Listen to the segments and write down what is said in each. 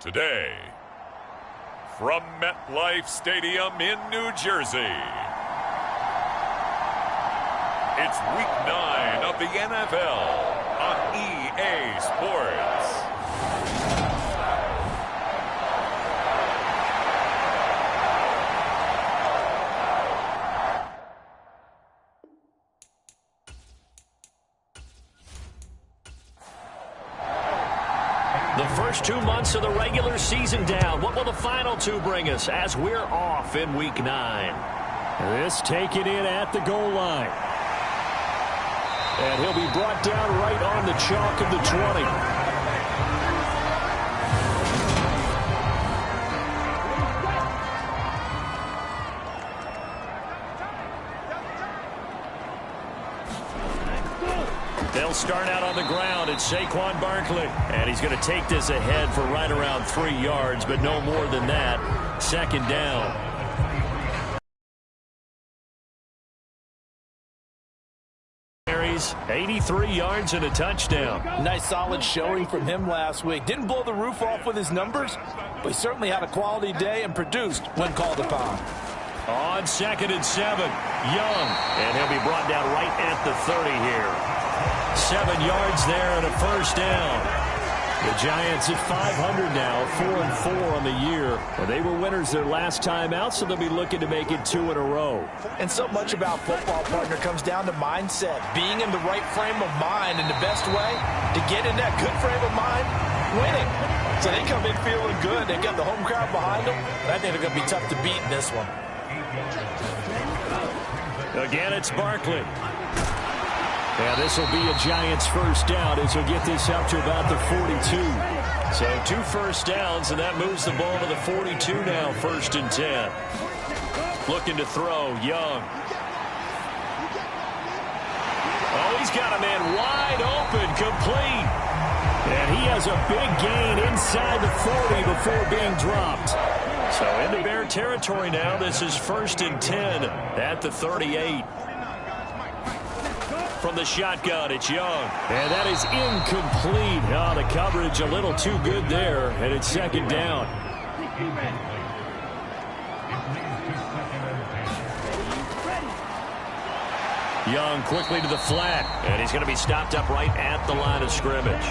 Today, from MetLife Stadium in New Jersey, it's Week 9 of the NFL on EA Sports. The first 2 months of the regular season down. What will the final two bring us as we're off in Week 9? This taken in at the goal line. And he'll be brought down right on the chalk of the 20. They'll start out on the ground. It's Saquon Barkley. And he's going to take this ahead for right around 3 yards, but no more than that. Second down. Carries 83 yards and a touchdown. Nice solid showing from him last week. Didn't blow the roof off with his numbers, but he certainly had a quality day and produced when called upon. On 2nd and 7, Young. And he'll be brought down right at the 30 here. 7 yards there and a first down. The Giants at 500 now, 4-4 on the year. Well, they were winners their last time out, so they'll be looking to make it 2 in a row. And so much about football, partner, comes down to mindset. Being in the right frame of mind, and the best way to get in that good frame of mind, winning. So they come in feeling good. They got the home crowd behind them. I think they're going to be tough to beat in this one. Again, it's Barkley. Yeah, this will be a Giants first down as he'll get this up to about the 42. So 2 first downs, and that moves the ball to the 42 now, 1st and 10. Looking to throw, Young. Oh, he's got a man wide open, complete. And he has a big gain inside the 40 before being dropped. So into Bear territory now. This is 1st and 10 at the 38. From the shotgun, it's Young. And that is incomplete. Oh, the coverage a little too good there, and it's 2nd down. Young quickly to the flat, and he's going to be stopped up right at the line of scrimmage.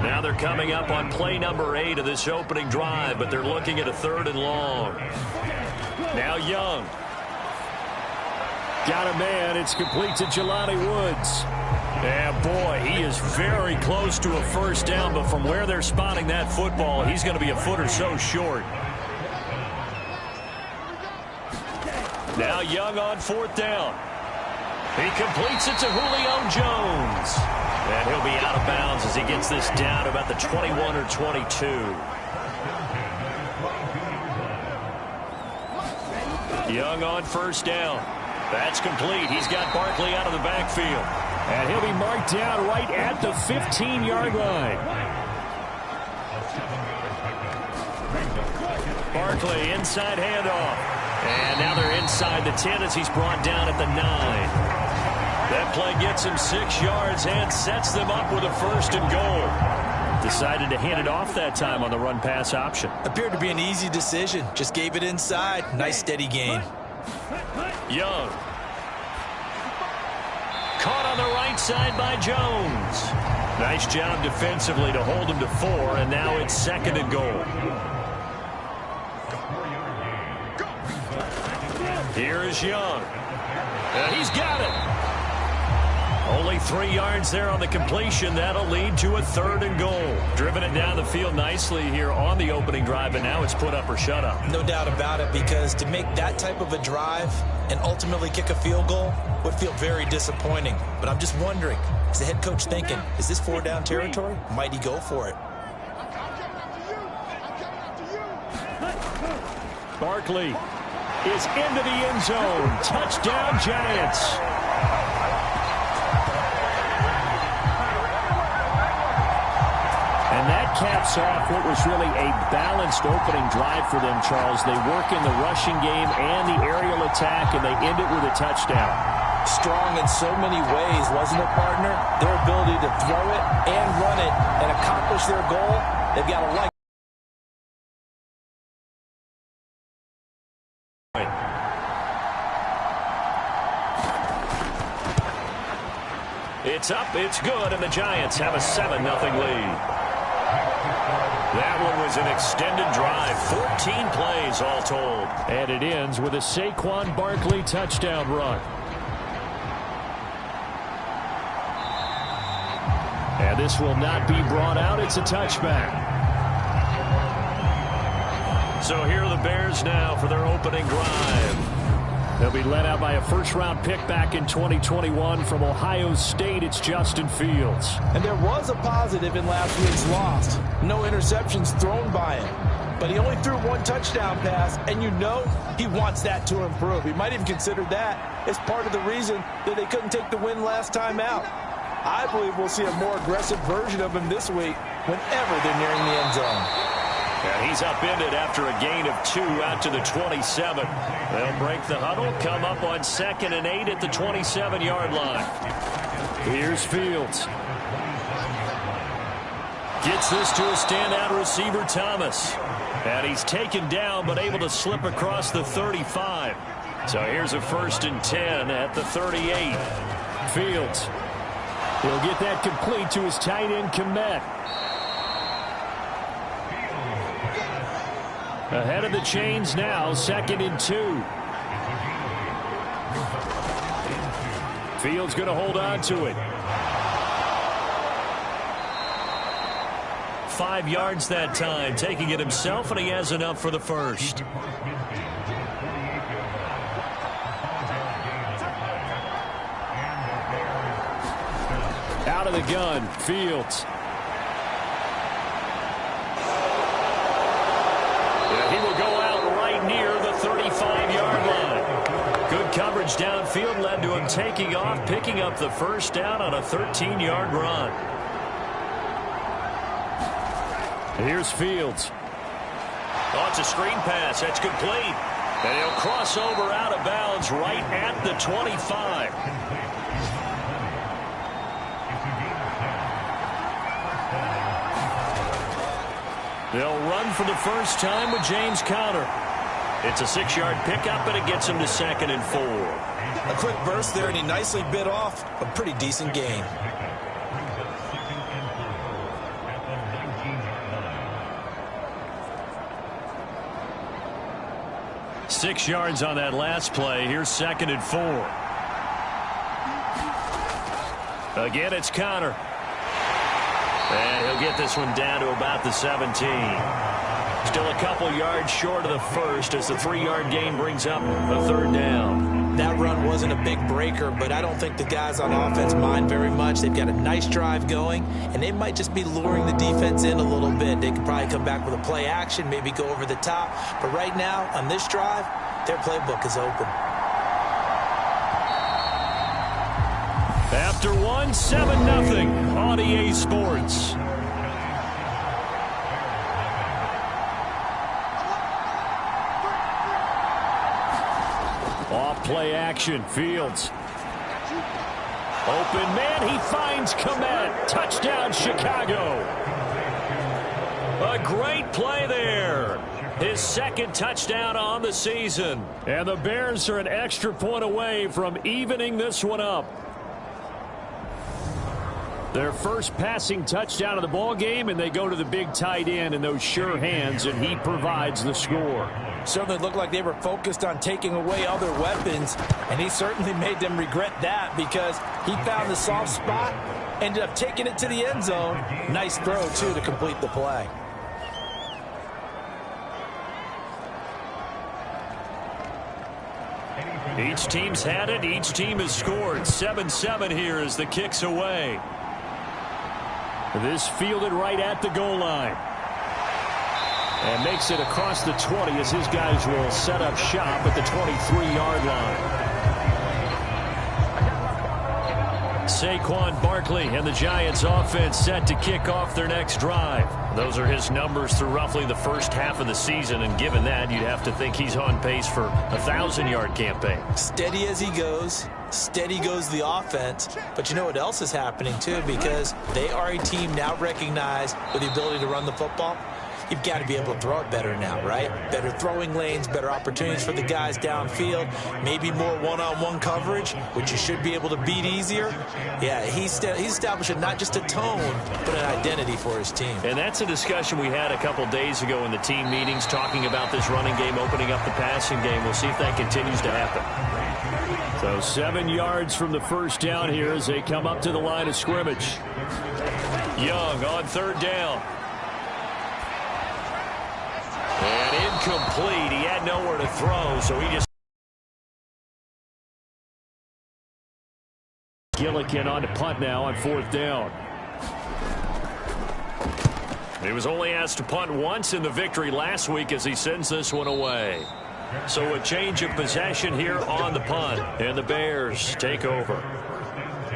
Now they're coming up on play number 8 of this opening drive, but they're looking at a 3rd and long. Now Young. Got a man. It's complete to Jelani Woods. Yeah, boy, he is very close to a first down, but from where they're spotting that football, he's going to be a foot or so short. Now Young on 4th down. He completes it to Julio Jones. And he'll be out of bounds as he gets this down about the 21 or 22. Young on 1st down. That's complete. He's got Barkley out of the backfield. And he'll be marked down right at the 15-yard line. Barkley, inside handoff. And now they're inside the 10 as he's brought down at the 9. That play gets him 6 yards and sets them up with a 1st and goal. Decided to hand it off that time on the run-pass option. Appeared to be an easy decision. Just gave it inside. Nice steady gain. Young. Caught on the right side by Jones. Nice job defensively to hold him to 4, and now it's 2nd and goal. Here is Young. And he's got it. Only 3 yards there on the completion. That'll lead to a 3rd and goal. Driven it down the field nicely here on the opening drive, and now it's put up or shut up. No doubt about it, because to make that type of a drive and ultimately kick a field goal would feel very disappointing. But I'm just wondering, is the head coach thinking, is this 4-down territory? Might he go for it? Barkley is into the end zone. Touchdown, Giants. And that caps off what was really a balanced opening drive for them, Charles. They work in the rushing game and the aerial attack, and they end it with a touchdown. Strong in so many ways, wasn't it, partner? Their ability to throw it and run it and accomplish their goal, they've got to like It's up, it's good, and the Giants have a 7-0 lead. That one was an extended drive, 14 plays all told. And it ends with a Saquon Barkley touchdown run. And this will not be brought out. It's a touchback. So here are the Bears now for their opening drive. They'll be led out by a first-round pick back in 2021 from Ohio State. It's Justin Fields. And there was a positive in last week's loss. No interceptions thrown by him. But he only threw one touchdown pass, and you know he wants that to improve. He might even consider that as part of the reason that they couldn't take the win last time out. I believe we'll see a more aggressive version of him this week whenever they're nearing the end zone. Yeah, he's upended after a gain of 2 out to the 27. They'll break the huddle, come up on 2nd and 8 at the 27-yard line. Here's Fields. Gets this to a standout receiver, Thomas. And he's taken down but able to slip across the 35. So here's a 1st and 10 at the 38. Fields. He'll get that complete to his tight end, Kmet. Ahead of the chains now, 2nd and 2. Fields going to hold on to it. 5 yards that time, taking it himself, and he has enough for the first. Out of the gun, Fields. He will go out right near the 35-yard line. Good coverage downfield led to him taking off, picking up the first down on a 13-yard run. Here's Fields. Oh, it's a screen pass. That's complete. And he'll cross over out of bounds right at the 25. They'll run for the first time with James Conner. It's a 6-yard pickup, and it gets him to 2nd and 4. A quick burst there, and he nicely bit off a pretty decent gain. Six yards on that last play. Here's 2nd and 4. Again, it's Conner. And he'll get this one down to about the 17. Still a couple yards short of the first as the 3-yard gain brings up a 3rd down. That run wasn't a big breaker, but I don't think the guys on offense mind very much. They've got a nice drive going, and they might just be luring the defense in a little bit. They could probably come back with a play action, maybe go over the top. But right now, on this drive, their playbook is open. After one, 7-0 on EA Sports. Off play action, Fields. Open man, he finds Kmet. Touchdown, Chicago. A great play there. His 2nd touchdown on the season. And the Bears are an extra point away from evening this one up. Their first passing touchdown of the ball game, and they go to the big tight end in those sure hands, and he provides the score. Certainly looked like they were focused on taking away other weapons, and he certainly made them regret that because he found the soft spot, ended up taking it to the end zone. Nice throw, too, to complete the play. Each team's had it. Each team has scored. 7-7 here as the kick's away. This fielded right at the goal line. And makes it across the 20 as his guys will set up shop at the 23-yard line. Saquon Barkley and the Giants offense set to kick off their next drive. Those are his numbers through roughly the first half of the season, and given that, you'd have to think he's on pace for a 1,000-yard campaign. Steady as he goes. Steady goes the offense. But you know what else is happening, too, because they are a team now recognized with the ability to run the football. you've got to be able to throw it better now, right? Better throwing lanes, better opportunities for the guys downfield, maybe more one-on-one coverage, which you should be able to beat easier. Yeah, he's establishing not just a tone, but an identity for his team. And that's a discussion we had a couple days ago in the team meetings, talking about this running game, opening up the passing game. We'll see if that continues to happen. So 7 yards from the first down here as they come up to the line of scrimmage. Young on third down. And incomplete. He had nowhere to throw, so he just... Gillikin on to punt now on fourth down. He was only asked to punt once in the victory last week as he sends this one away. So a change of possession here on the punt, and the Bears take over.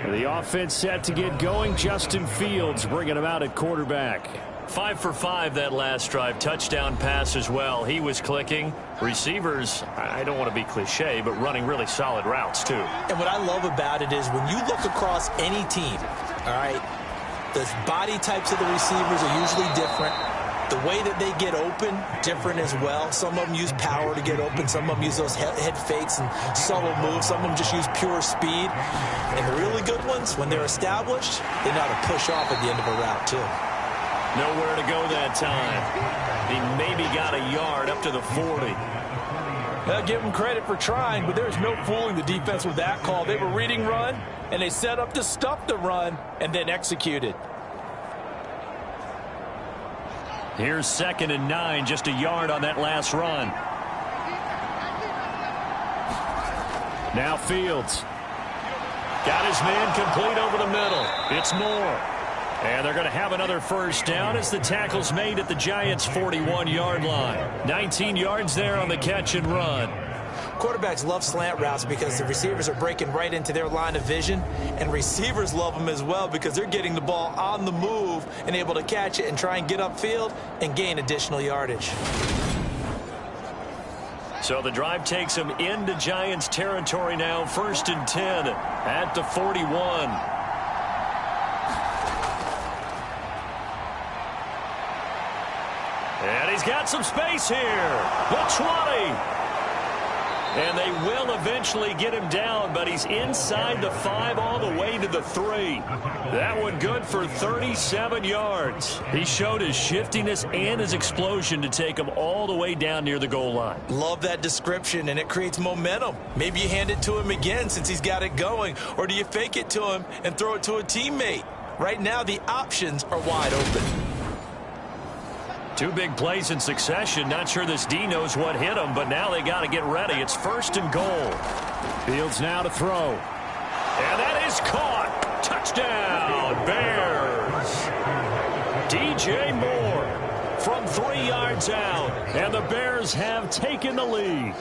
The offense set to get going. Justin Fields bringing him out at quarterback. 5 for 5 that last drive. Touchdown pass as well. He was clicking. Receivers, I don't want to be cliche, but running really solid routes too. And what I love about it is when you look across any team, all right, the body types of the receivers are usually different. The way that they get open, different as well. Some of them use power to get open. Some of them use those head fakes and subtle moves. Some of them just use pure speed. And the really good ones, when they're established, they know how to push off at the end of a route, too. Nowhere to go that time. He maybe got a yard up to the 40. I'll give them credit for trying, but there's no fooling the defense with that call. They were reading run, and they set up to stuff the run, and then executed. Here's 2nd and 9, just a yard on that last run. Now Fields. Got his man complete over the middle. It's Moore. And they're going to have another first down as the tackle's made at the Giants' 41-yard line. 19 yards there on the catch and run. Quarterbacks love slant routes because the receivers are breaking right into their line of vision, and receivers love them as well because they're getting the ball on the move and able to catch it and try and get upfield and gain additional yardage. So the drive takes them into Giants territory now. 1st and 10 at the 41. And he's got some space here. The 20. And they will eventually get him down, but he's inside the 5 all the way to the 3. That one good for 37 yards. He showed his shiftiness and his explosion to take him all the way down near the goal line. Love that description, and it creates momentum. Maybe you hand it to him again since he's got it going, or do you fake it to him and throw it to a teammate? Right now, the options are wide open. 2 big plays in succession. Not sure this D knows what hit him, but now they got to get ready. It's 1st and goal. Fields now to throw. And that is caught. Touchdown, Bears. DJ Moore from 3 yards out. And the Bears have taken the lead.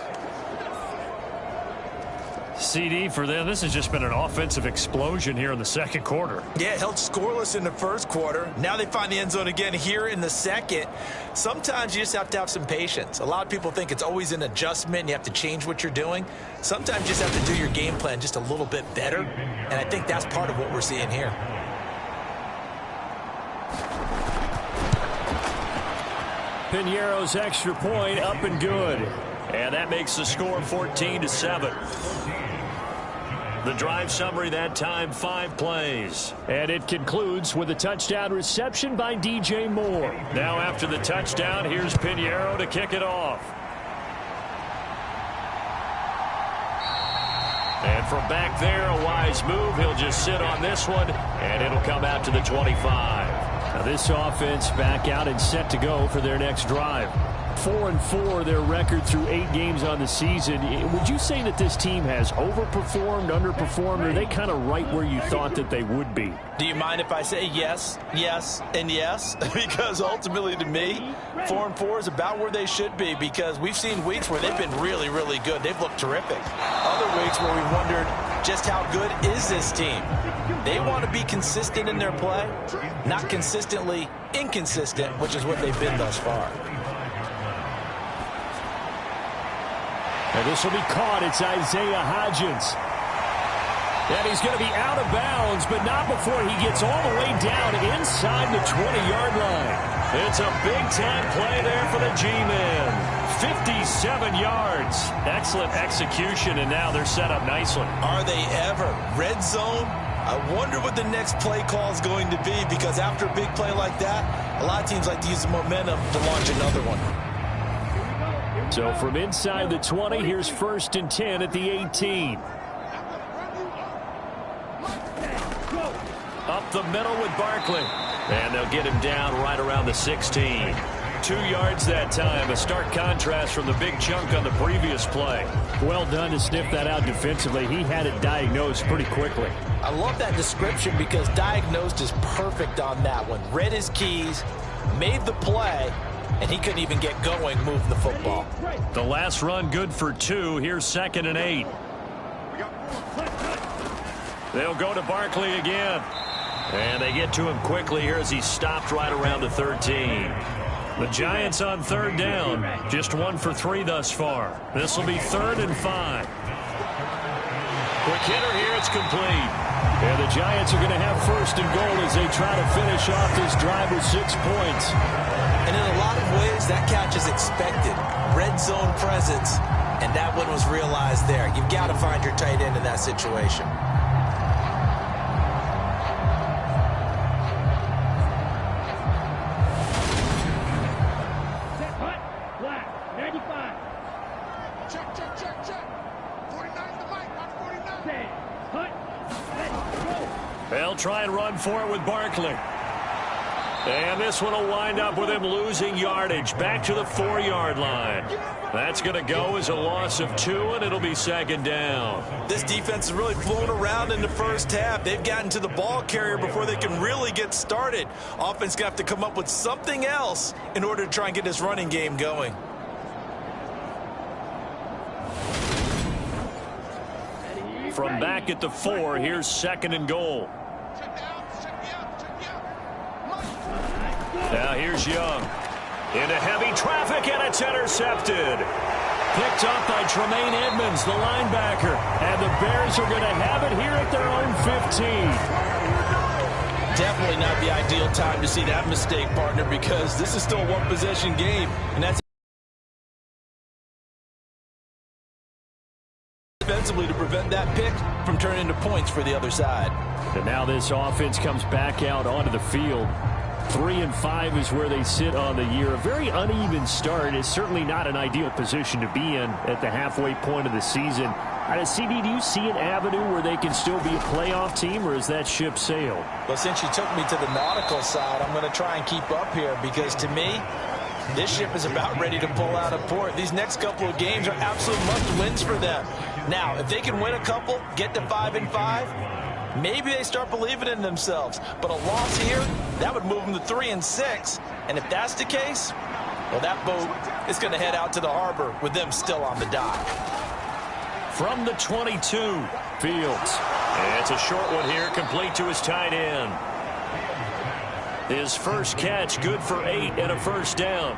CD for them. This has just been an offensive explosion here in the second quarter. Yeah, held scoreless in the first quarter. Now they find the end zone again here in the second. Sometimes you just have to have some patience. A lot of people think it's always an adjustment. You have to change what you're doing. Sometimes you just have to do your game plan just a little bit better. And I think that's part of what we're seeing here. Piñeiro's extra point up and good. And that makes the score 14-7. The drive summary that time, 5 plays. And it concludes with a touchdown reception by DJ Moore. Now after the touchdown, here's Piñeiro to kick it off. And from back there, a wise move. He'll just sit on this one, and it'll come out to the 25. Now this offense back out and set to go for their next drive. 4-4 their record through 8 games on the season. Would you say that this team has overperformed, underperformed, or are they kind of right where you thought that they would be? Do you mind if I say yes, yes, and yes? Because ultimately to me, 4-4 is about where they should be, because we've seen weeks where they've been really, really good. They've looked terrific. Other weeks where we wondered just how good is this team. They want to be consistent in their play, not consistently inconsistent, which is what they've been thus far. And this will be caught. It's Isaiah Hodgins. And he's going to be out of bounds, but not before he gets all the way down inside the 20-yard line. It's a big-time play there for the G-Men. 57 yards. Excellent execution, and now they're set up nicely. Are they ever? Red zone? I wonder what the next play call is going to be, because after a big play like that, a lot of teams like to use the momentum to launch another one. So from inside the 20, here's 1st and 10 at the 18. Up the middle with Barkley. And they'll get him down right around the 16. 2 yards that time. A stark contrast from the big chunk on the previous play. Well done to sniff that out defensively. He had it diagnosed pretty quickly. I love that description because diagnosed is perfect on that one. Read his keys, made the play, and he couldn't even get going moving the football. The last run good for 2. Here's 2nd and 8. They'll go to Barkley again. And they get to him quickly here as he stopped right around the 13. The Giants on 3rd down. Just 1 for 3 thus far. This will be 3rd and 5. Quick hitter here. It's complete. And the Giants are going to have 1st and goal as they try to finish off this drive with 6 points. And in a lot of ways, that catch is expected. Red zone presence, and that one was realized there. You've got to find your tight end in that situation. They'll try and run for it with Barkley. And this one will wind up with him losing yardage back to the 4-yard line. That's going to go as a loss of 2, and it'll be 2nd down. This defense is really flown around in the first half. They've gotten to the ball carrier before they can really get started. Offense going to have to come up with something else in order to try and get this running game going. From back at the 4, here's 2nd and goal. Now here's Young. Into heavy traffic, and it's intercepted. Picked up by Tremaine Edmonds, the linebacker. And the Bears are going to have it here at their own 15. Definitely not the ideal time to see that mistake, partner, because this is still a one-possession game, and that's defensively to prevent that pick from turning into points for the other side. And now this offense comes back out onto the field. 3 and 5 is where they sit on the year. A very uneven start. It's certainly not an ideal position to be in at the halfway point of the season. CD, do you see an avenue where they can still be a playoff team, or is that ship sailed? Well, since you took me to the nautical side, I'm going to try and keep up here, because to me, this ship is about ready to pull out of port. These next couple of games are absolute must-wins for them. Now, if they can win a couple, get to 5 and 5, maybe they start believing in themselves. But a loss here, that would move them to 3 and 6. And if that's the case, well, that boat is going to head out to the harbor with them still on the dock. From the 22, Fields. And it's a short one here, complete to his tight end. His first catch, good for 8 and a 1st down.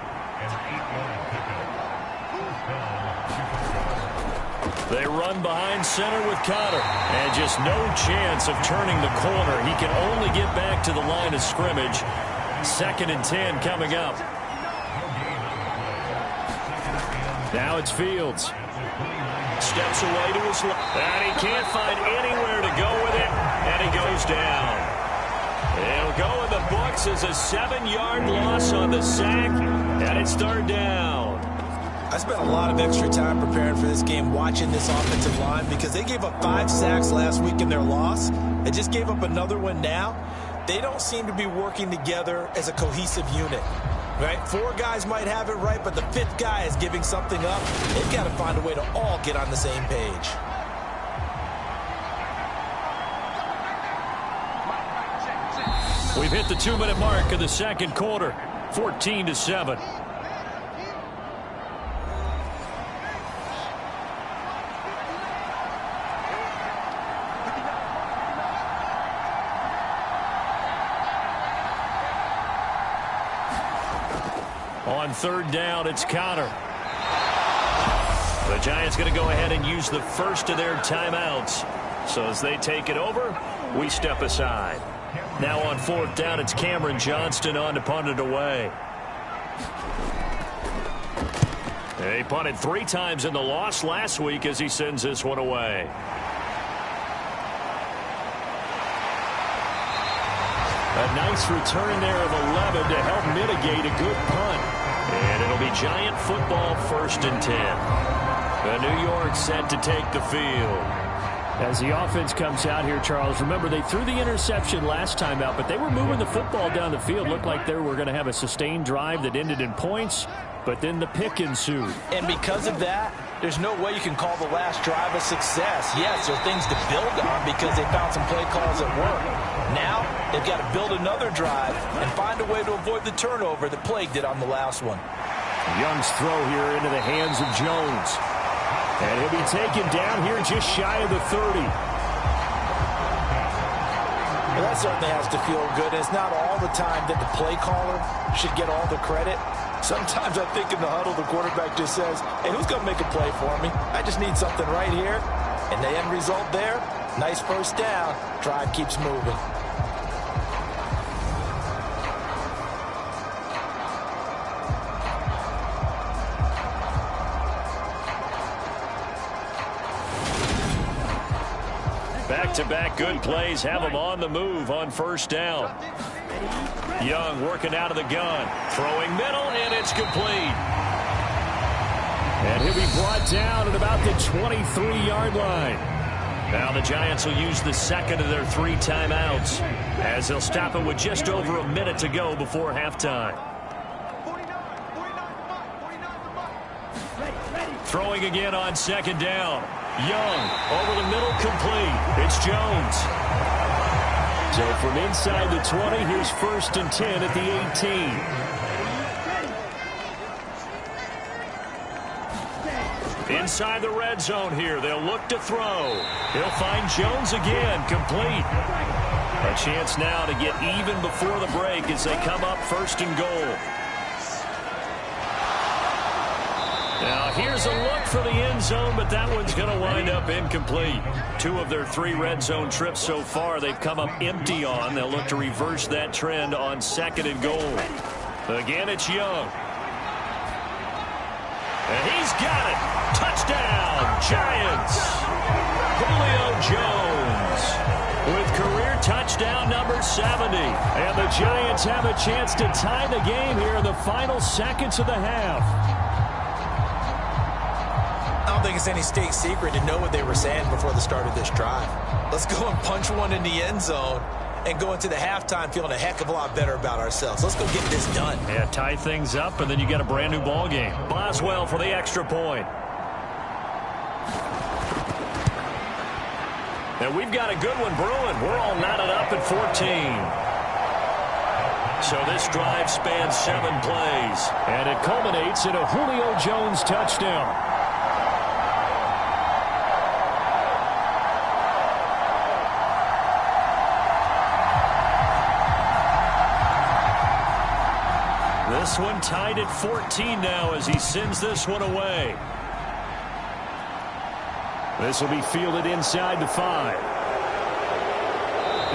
They run behind center with Connor. And just no chance of turning the corner. He can only get back to the line of scrimmage. 2nd and 10 coming up. Now it's Fields. Steps away to his left. And he can't find anywhere to go with it. And he goes down. It'll go in the books as a 7-yard loss on the sack. And it's 3rd down. I spent a lot of extra time preparing for this game, watching this offensive line, because they gave up 5 sacks last week in their loss. They just gave up another one now. They don't seem to be working together as a cohesive unit. Right? 4 guys might have it right, but the 5th guy is giving something up. They've got to find a way to all get on the same page. We've hit the 2-minute mark of the 2nd quarter. 14-7. On 3rd down, it's Connor. The Giants going to go ahead and use the first of their timeouts. So as they take it over, we step aside. Now on 4th down, it's Cameron Johnston on to punt it away. He punted 3 times in the loss last week as he sends this one away. A nice return there of 11 to help mitigate a good punt. And it'll be Giant football 1st and 10. The New York set to take the field. As the offense comes out here, Charles, remember they threw the interception last time out, but they were moving the football down the field. Looked like they were going to have a sustained drive that ended in points, but then the pick ensued. And because of that, there's no way you can call the last drive a success. Yes, there are things to build on because they found some play calls that work. Now, they've got to build another drive and find a way to avoid the turnover that plagued it on the last one. Young's throw here into the hands of Jones. And he'll be taken down here just shy of the 30. Well, that certainly has to feel good. It's not all the time that the play caller should get all the credit. Sometimes I think in the huddle, the quarterback just says, hey, who's going to make a play for me? I just need something right here. And the end result there, nice 1st down. Drive keeps moving. Back-to-back good plays have him on the move on 1st down. Young working out of the gun. Throwing middle, and it's complete. And he'll be brought down at about the 23-yard line. Now the Giants will use the 2nd of their 3 timeouts as they'll stop it with just over a minute to go before halftime. Throwing again on 2nd down. Young over the middle, complete. It's Jones. So from inside the 20, here's 1st and 10 at the 18. Inside the red zone here, they'll look to throw. He'll find Jones again, complete. A chance now to get even before the break as they come up 1st and goal. Now here's a look for the end zone, but that one's going to wind up incomplete. 2 of their 3 red zone trips so far they've come up empty on. They'll look to reverse that trend on 2nd and goal. Again, it's Young. And he's got it. Touchdown, Giants. Julio Jones with career touchdown number 70. And the Giants have a chance to tie the game here in the final seconds of the half. I don't think it's any state secret to know what they were saying before the start of this drive. Let's go and punch one in the end zone and go into the halftime feeling a heck of a lot better about ourselves. Let's go get this done. Yeah, tie things up, and then you get a brand-new ball game. Boswell for the extra point. And we've got a good one brewing. We're all knotted up at 14. So this drive spans 7 plays. And it culminates in a Julio Jones touchdown. This one tied at 14 now as he sends this one away. This will be fielded inside the 5.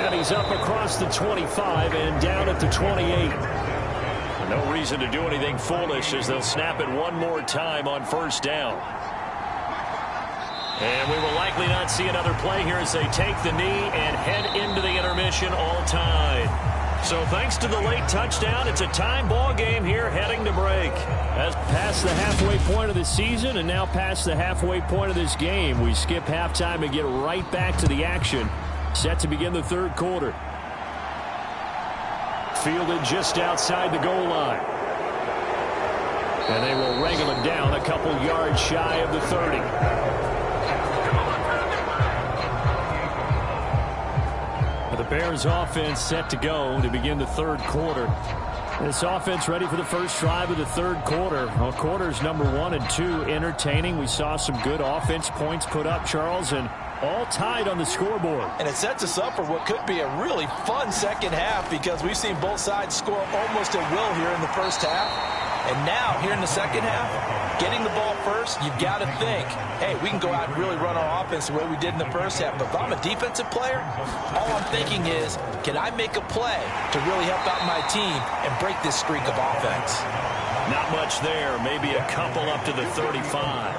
And he's up across the 25 and down at the 28. No reason to do anything foolish as they'll snap it one more time on 1st down. And we will likely not see another play here as they take the knee and head into the intermission all tied. So thanks to the late touchdown, it's a time ball game here heading to break. As past the halfway point of the season and now past the halfway point of this game, we skip halftime and get right back to the action. Set to begin the 3rd quarter. Fielded just outside the goal line. And they will wrangle him down a couple yards shy of the 30. The Bears offense set to go to begin the 3rd quarter. This offense ready for the first drive of the 3rd quarter. Well, quarters number 1 and 2 entertaining. We saw some good offense points put up, Charles, and all tied on the scoreboard. And it sets us up for what could be a really fun second half because we've seen both sides score almost at will here in the first half. And now, here in the second half, getting the ball first, you've got to think, hey, we can go out and really run our offense the way we did in the first half. But if I'm a defensive player, all I'm thinking is, can I make a play to really help out my team and break this streak of offense? Not much there. Maybe a couple up to the 35.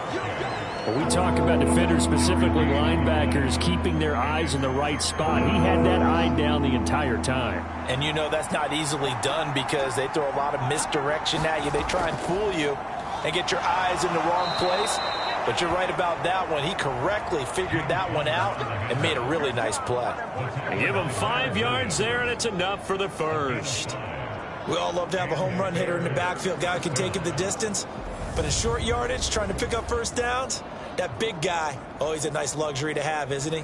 When we talk about defenders, specifically linebackers, keeping their eyes in the right spot, he had that eye down the entire time. And you know that's not easily done because they throw a lot of misdirection at you. They try and fool you and get your eyes in the wrong place. But you're right about that one. He correctly figured that one out and made a really nice play. Give him 5 yards there, and it's enough for the first. We all love to have a home run hitter in the backfield. Guy can take it the distance. But in short yardage, trying to pick up first downs, that big guy, always a nice luxury to have, isn't he?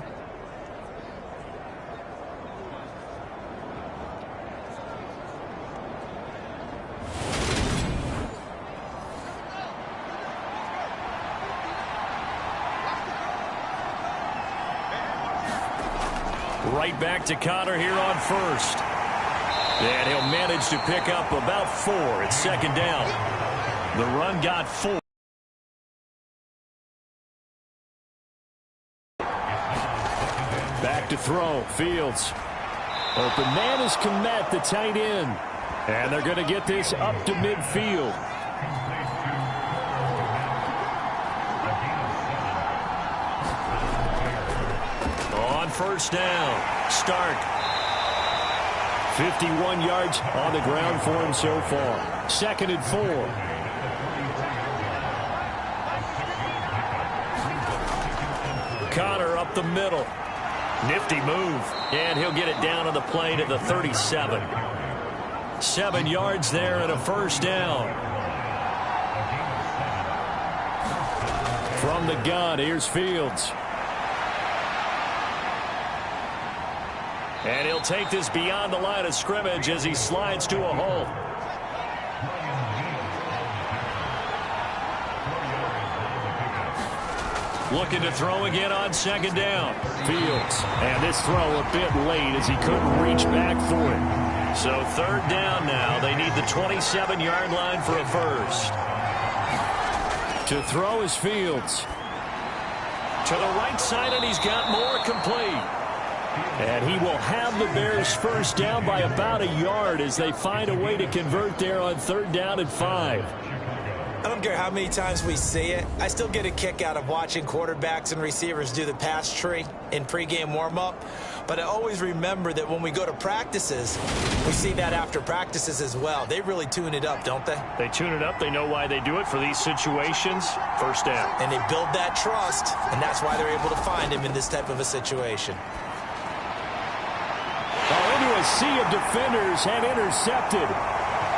Right back to Connor here on first. And he'll manage to pick up about 4 at second down. The run got 4. Back to throw. Fields. Open man is Kmet, the tight end. And they're going to get this up to midfield. On first down. Stark. 51 yards on the ground for him so far. 2nd and 4. Connor up the middle. Nifty move. And he'll get it down on the play to the 37. 7 yards there and a first down. From the gun, here's Fields. And he'll take this beyond the line of scrimmage as he slides to a hole. Looking to throw again on second down. Fields. And this throw a bit late as he couldn't reach back for it. So 3rd down now. They need the 27-yard line for a first. To throw is Fields. To the right side, and he's got more complete. And he will have the Bears first down by about a yard as they find a way to convert there on 3rd down and 5. I don't care how many times we see it. I still get a kick out of watching quarterbacks and receivers do the pass tree in pregame warm-up. But I always remember that when we go to practices, we see that after practices as well. They really tune it up, don't they? They tune it up. They know why they do it for these situations. First down. And they build that trust, and that's why they're able to find him in this type of a situation. Into a sea of defenders and intercepted.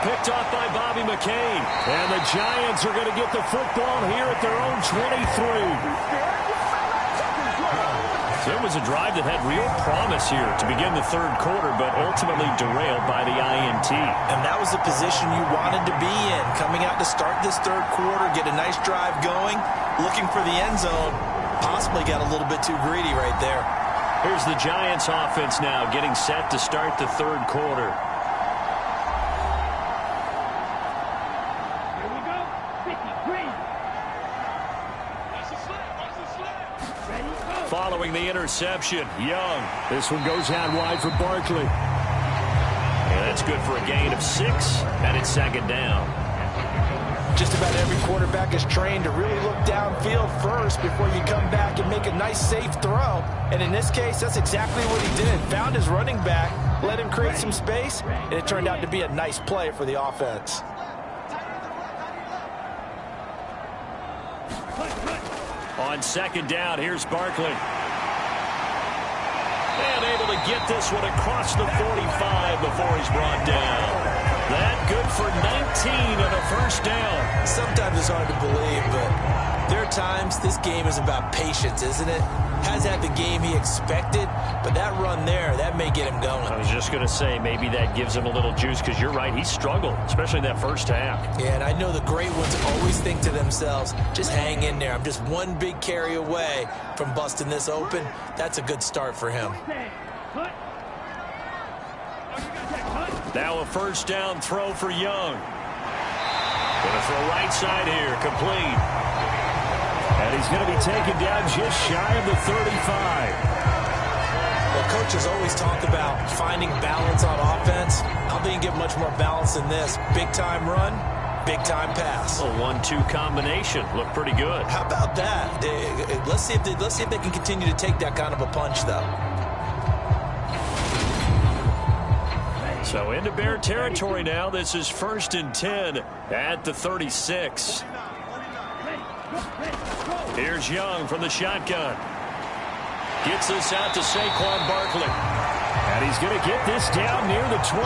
Picked off by Bobby McCain. And the Giants are going to get the football here at their own 23. So it was a drive that had real promise here to begin the 3rd quarter, but ultimately derailed by the INT. And that was the position you wanted to be in. Coming out to start this 3rd quarter, get a nice drive going, looking for the end zone. Possibly got a little bit too greedy right there. Here's the Giants offense now getting set to start the 3rd quarter. Following the interception, Young. This one goes out wide for Barkley. And that's good for a gain of 6, and it's 2nd down. Just about every quarterback is trained to really look downfield first before you come back and make a nice, safe throw. And in this case, that's exactly what he did. Found his running back, let him create some space, and it turned out to be a nice play for the offense. On 2nd down, here's Barkley. And able to get this one across the 45 before he's brought down. That good for 19 and a first down. Sometimes it's hard to believe, but there are times this game is about patience, isn't it? Has had the game he expected, but that run there, that may get him going. I was just going to say, maybe that gives him a little juice, because you're right, he struggled, especially in that first half. Yeah, and I know the great ones always think to themselves, just hang in there. I'm just one big carry away from busting this open. That's a good start for him. Now a first down throw for Young. Going to throw right side here, complete. And he's going to be taken down just shy of the 35. Well, coaches always talk about finding balance on offense. I don't think you get much more balance than this. Big-time run, big-time pass. A 1-2 combination. Looked pretty good. How about that? Let's see if they can continue to take that kind of a punch, though. So into Bear territory now. This is 1st and 10 at the 36. Here's Young from the shotgun. Gets this out to Saquon Barkley. And he's going to get this down near the 25.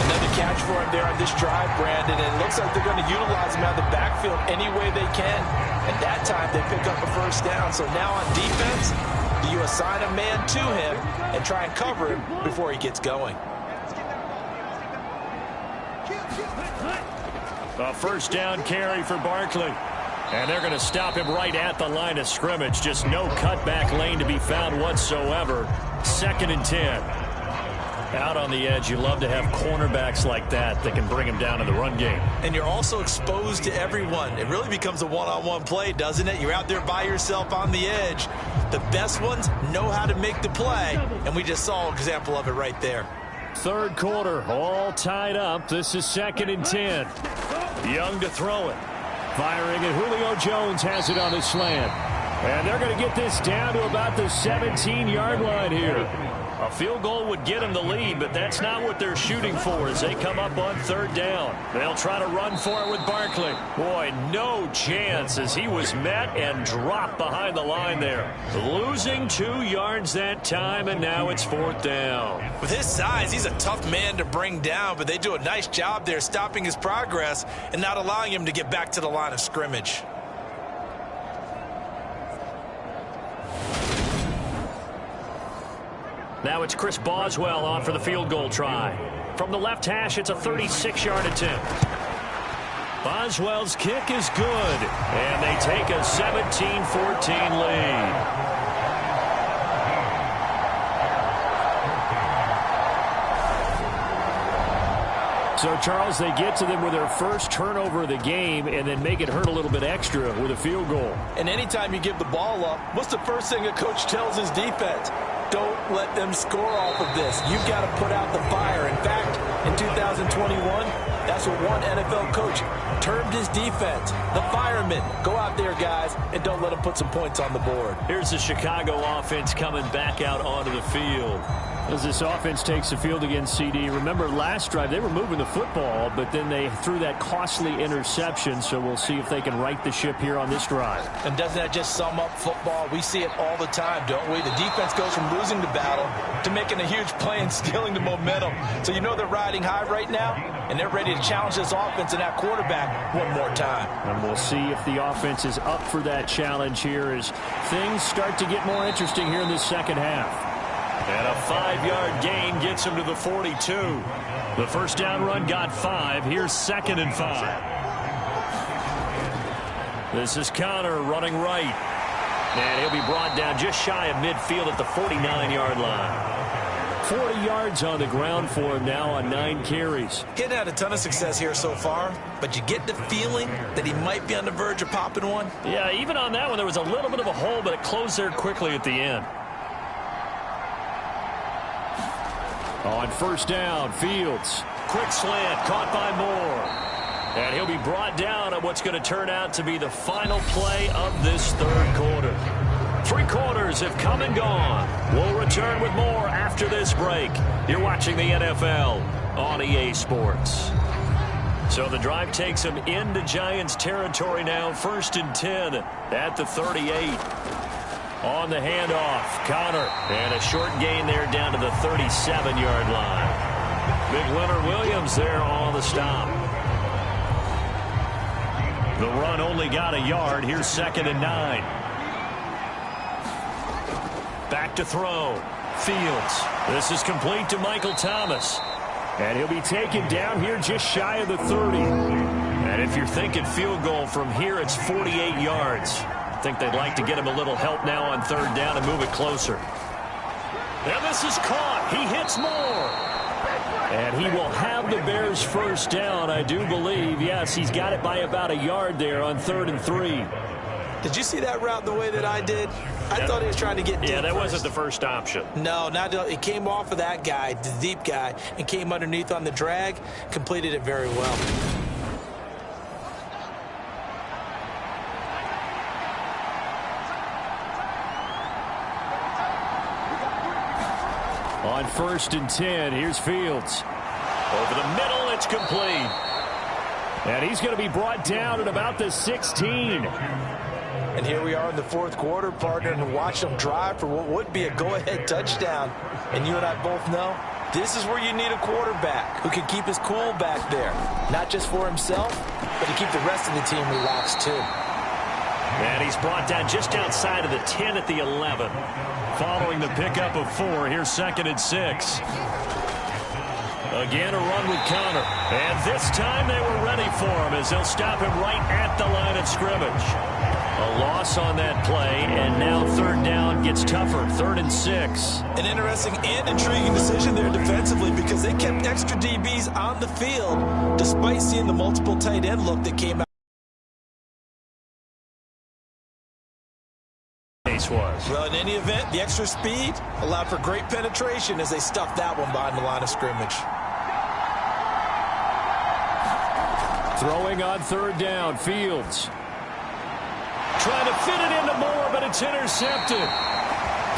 Another catch for him there on this drive, Brandon. And it looks like they're going to utilize him out of the backfield any way they can. And that time they pick up a first down. So now on defense, do you assign a man to him and try and cover him before he gets going? A first down carry for Barkley. And they're going to stop him right at the line of scrimmage. Just no cutback lane to be found whatsoever. 2nd and 10. Out on the edge, you love to have cornerbacks like that can bring him down in the run game. And you're also exposed to everyone. It really becomes a one-on-one play, doesn't it? You're out there by yourself on the edge. The best ones know how to make the play, and we just saw an example of it right there. 3rd quarter, all tied up. This is 2nd and 10. Young to throw it. Firing, and Julio Jones has it on his slant. And they're going to get this down to about the 17-yard line here. A field goal would get them the lead, but that's not what they're shooting for as they come up on 3rd down. They'll try to run for it with Barkley. Boy, no chance as he was met and dropped behind the line there. Losing 2 yards that time, and now it's 4th down. With his size, he's a tough man to bring down, but they do a nice job there stopping his progress and not allowing him to get back to the line of scrimmage. Now it's Chris Boswell on for the field goal try. From the left hash, it's a 36-yard attempt. Boswell's kick is good, and they take a 17-14 lead. So, Charles, they get to them with their first turnover of the game and then make it hurt a little bit extra with a field goal. And anytime you give the ball up, what's the first thing a coach tells his defense? Don't let them score off of this. You've got to put out the fire. In fact, in 2021, that's what one NFL coach termed his defense. The firemen. Go out there, guys, and don't let them put some points on the board. Here's the Chicago offense coming back out onto the field. As this offense takes the field against CD, remember last drive they were moving the football, but then they threw that costly interception, so we'll see if they can right the ship here on this drive. And doesn't that just sum up football? We see it all the time, don't we? The defense goes from losing the battle to making a huge play and stealing the momentum. So you know they're riding high right now, and they're ready to challenge this offense and that quarterback one more time. And we'll see if the offense is up for that challenge here as things start to get more interesting here in this second half. And a 5-yard gain gets him to the 42. The first down run got 5. Here's 2nd and 5. This is Connor running right. And he'll be brought down just shy of midfield at the 49-yard line. 40 yards on the ground for him now on 9 carries. He hadn't had a ton of success here so far, but you get the feeling that he might be on the verge of popping one. Yeah, even on that one, there was a little bit of a hole, but it closed there quickly at the end. On first down, Fields. Quick slant, caught by Moore. And he'll be brought down on what's going to turn out to be the final play of this 3rd quarter. 3 quarters have come and gone. We'll return with more after this break. You're watching the NFL on EA Sports. So the drive takes them into Giants territory now. 1st and 10 at the 38. On the handoff, Connor, and a short gain there down to the 37-yard line. Big Leonard Williams there on the stop. The run only got a yard. Here's 2nd and 9. Back to throw. Fields. This is complete to Michael Thomas. And he'll be taken down here just shy of the 30. And if you're thinking field goal from here, it's 48 yards. I think they'd like to get him a little help now on 3rd down and move it closer. And this is caught. He hits Moore. And he will have the Bears first down, I do believe. Yes, he's got it by about a yard there on 3rd and 3. Did you see that route the way that I did? I thought he was trying to get deep. Yeah, that first. wasn't the first option. No, it came off of that guy, the deep guy, and came underneath on the drag, completed it very well. On 1st and 10, here's Fields. Over the middle, it's complete. And he's going to be brought down at about the 16. And here we are in the 4th quarter, partner, and watch them drive for what would be a go-ahead touchdown. And you and I both know this is where you need a quarterback who can keep his cool back there. Not just for himself, but to keep the rest of the team relaxed too. And he's brought down just outside of the 10 at the 11. Following the pickup of 4, here's 2nd and 6. Again, a run with Connor. And this time they were ready for him as they'll stop him right at the line of scrimmage. A loss on that play, and now 3rd down gets tougher. 3rd and 6. An interesting and intriguing decision there defensively because they kept extra DBs on the field despite seeing the multiple tight end look that came out. Well, in any event, the extra speed allowed for great penetration as they stuffed that one behind the line of scrimmage. Throwing on 3rd down, Fields. Trying to fit it into Moore, but it's intercepted.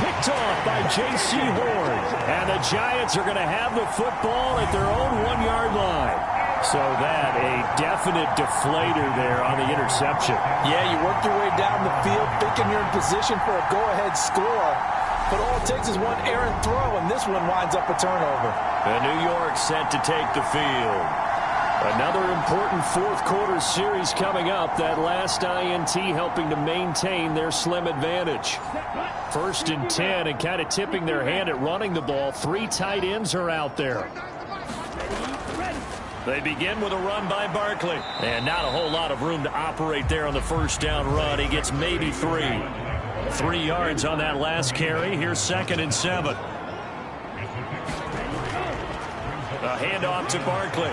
Picked off by J.C. Horn. And the Giants are going to have the football at their own 1-yard line. So that, a definite deflator there on the interception. Yeah, you work your way down the field thinking you're in position for a go-ahead score. But all it takes is one errant throw, and this one winds up a turnover. And New York set to take the field. Another important 4th quarter series coming up. That last INT helping to maintain their slim advantage. 1st and 10, and kind of tipping their hand at running the ball. 3 tight ends are out there. They begin with a run by Barkley. And not a whole lot of room to operate there on the 1st down run. He gets maybe 3. 3 yards on that last carry. Here's 2nd and 7. A handoff to Barkley.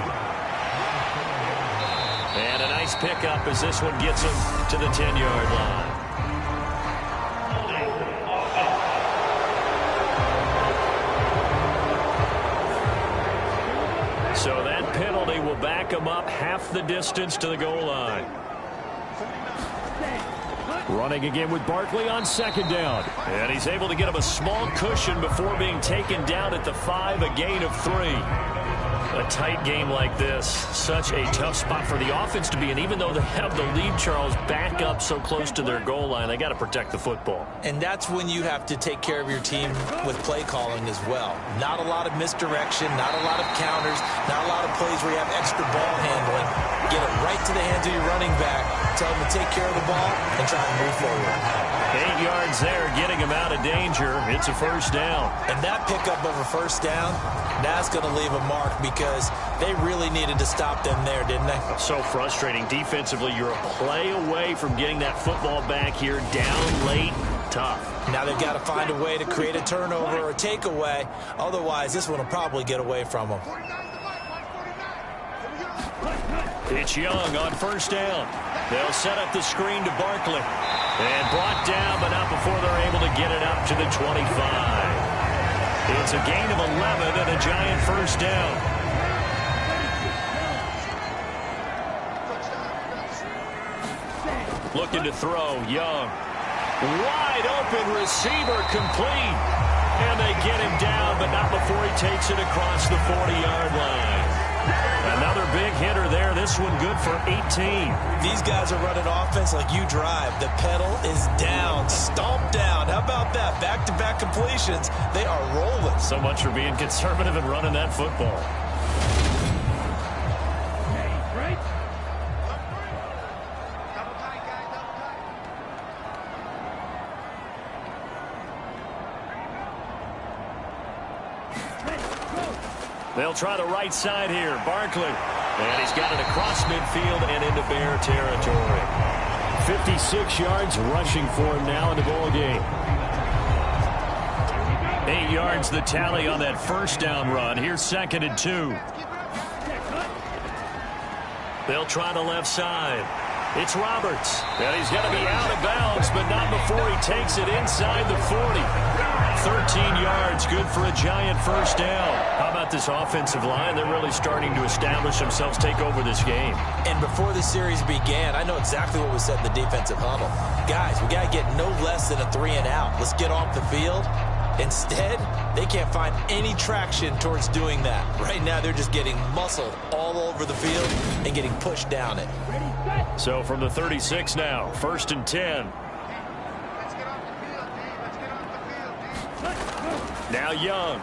And a nice pickup as this one gets him to the 10-yard line. So that penalty will back him up half the distance to the goal line. Running again with Barkley on 2nd down. And he's able to get him a small cushion before being taken down at the 5, a gain of 3. A tight game like this, such a tough spot for the offense to be in. Even though they have the lead, Charles, back up so close to their goal line, they got to protect the football. And that's when you have to take care of your team with play calling as well. Not a lot of misdirection, not a lot of counters, not a lot of plays where you have extra ball handling. Get it right to the hands of your running back, tell him to take care of the ball, and try and move forward. 8 yards there, getting him out of danger. It's a 1st down. And that pickup of a 1st down, that's going to leave a mark because they really needed to stop them there, didn't they? So frustrating. Defensively, you're a play away from getting that football back here. Down late, tough. Now they've got to find a way to create a turnover or a takeaway. Otherwise, this one will probably get away from them. It's Young on 1st down. They'll set up the screen to Barkley. And brought down, but not before they're able to get it up to the 25. It's a gain of 11 and a Giant 1st down. Looking to throw, Young. Wide open receiver complete. And they get him down, but not before he takes it across the 40-yard line. Another big hitter there. This one good for 18. These guys are running offense like you drive. The pedal is down, stomped down. How about that? Back-to-back completions. They are rolling. So much for being conservative and running that football. They'll try the right side here. Barkley. And he's got it across midfield and into Bear territory. 56 yards rushing for him now in the ball game. 8 yards the tally on that first down run. Here's 2nd and 2. They'll try the left side. It's Roberts. And he's going to be out of bounds, but not before he takes it inside the 40. 13 yards, good for a Giant first down. How about this offensive line? They're really starting to establish themselves, take over this game. And before the series began, I know exactly what was said in the defensive huddle. Guys, we got to get no less than a 3-and-out. Let's get off the field. Instead, they can't find any traction towards doing that. Right now, they're just getting muscled all over the field and getting pushed down it. So from the 36 now, 1st and 10. Now Young.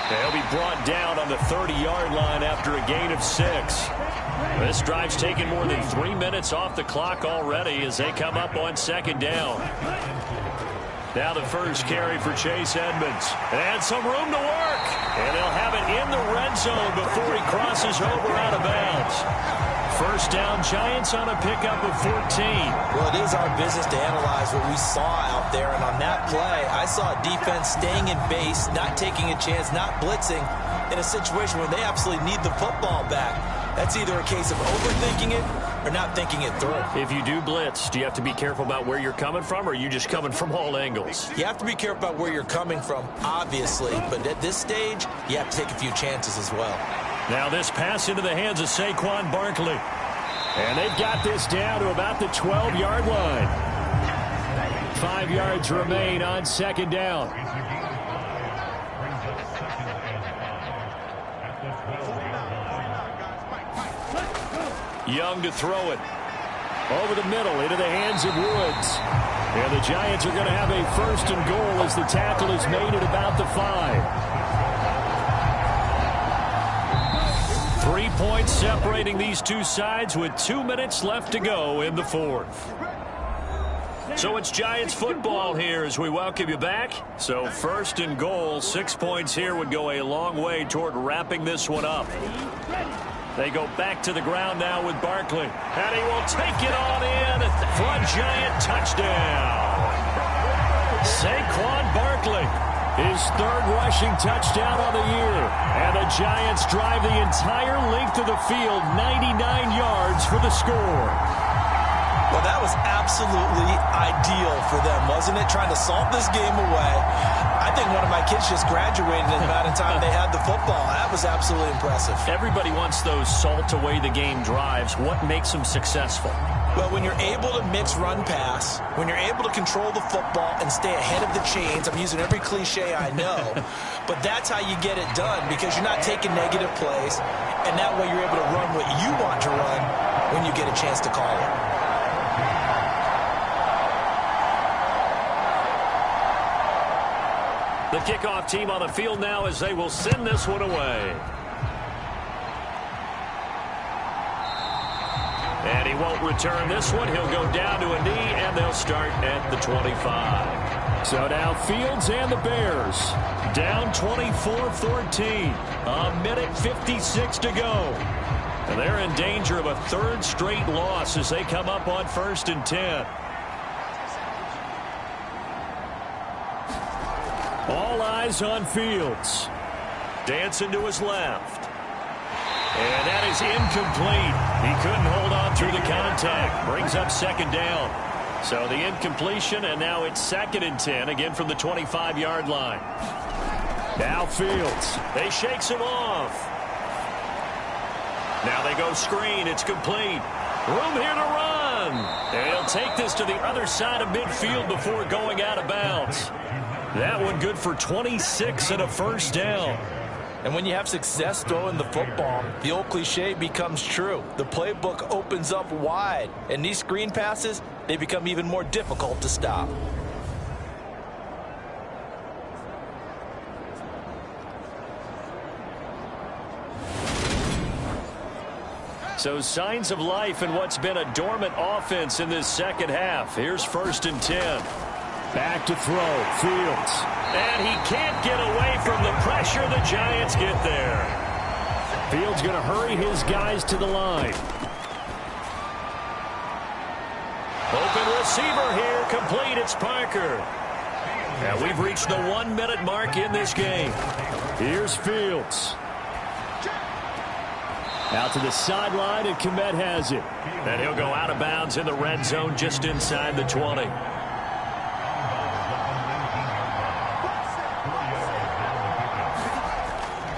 They'll be brought down on the 30-yard line after a gain of 6. This drive's taken more than 3 minutes off the clock already as they come up on 2nd down. Now the first carry for Chase Edmonds. And some room to work. And they'll have it in the red zone before he crosses over out of bounds. First down, Giants on a pickup of 14. Well, it is our business to analyze what we saw out there. And on that play, I saw a defense staying in base, not taking a chance, not blitzing in a situation where they absolutely need the football back. That's either a case of overthinking it or not thinking it through. If you do blitz, do you have to be careful about where you're coming from, or are you just coming from all angles? You have to be careful about where you're coming from, obviously. But at this stage, you have to take a few chances as well. Now this pass into the hands of Saquon Barkley. And they've got this down to about the 12-yard line. 5 yards remain on 2nd down. Young to throw it. Over the middle into the hands of Woods. And the Giants are going to have a 1st and goal as the tackle is made at about the 5. 3 points separating these two sides with 2 minutes left to go in the 4th. So it's Giants football here as we welcome you back. So 1st and goal, 6 points here would go a long way toward wrapping this one up. They go back to the ground now with Barkley. And he will take it on in for a Giant touchdown. Saquon Barkley, his 3rd rushing touchdown on the year. And the Giants drive the entire length of the field, 99 yards for the score. Well, that was absolutely ideal for them, wasn't it? Trying to salt this game away. I think one of my kids just graduated in the amount of time they had the football. That was absolutely impressive. Everybody wants those salt away the game drives. What makes them successful? Well, when you're able to mix run-pass, when you're able to control the football and stay ahead of the chains, I'm using every cliche I know, but that's how you get it done because you're not taking negative plays, and that way you're able to run what you want to run when you get a chance to call it. The kickoff team on the field now as they will send this one away. And he won't return this one. He'll go down to a knee, and they'll start at the 25. So now Fields and the Bears down 24-14. A minute 56 to go. And they're in danger of a 3rd straight loss as they come up on 1st and 10. All eyes on Fields. Dancing to his left. And that is incomplete. He couldn't hold on through the contact. Brings up 2nd down. So the incompletion, and now it's 2nd and 10, again from the 25-yard line. Now Fields. They shakes him off. Now they go screen. It's complete. Room here to run. And he'll take this to the other side of midfield before going out of bounds. That one good for 26 and a 1st down. And when you have success throwing the football, the old cliche becomes true. The playbook opens up wide, and these screen passes, they become even more difficult to stop. So signs of life in what's been a dormant offense in this 2nd half. Here's 1st and 10. Back to throw. Fields. And he can't get away from the pressure. The Giants get there. Fields going to hurry his guys to the line. Open receiver here. Complete. It's Parker. And we've reached the 1-minute mark in this game. Here's Fields. Out to the sideline, and Kmet has it. And he'll go out of bounds in the red zone just inside the 20.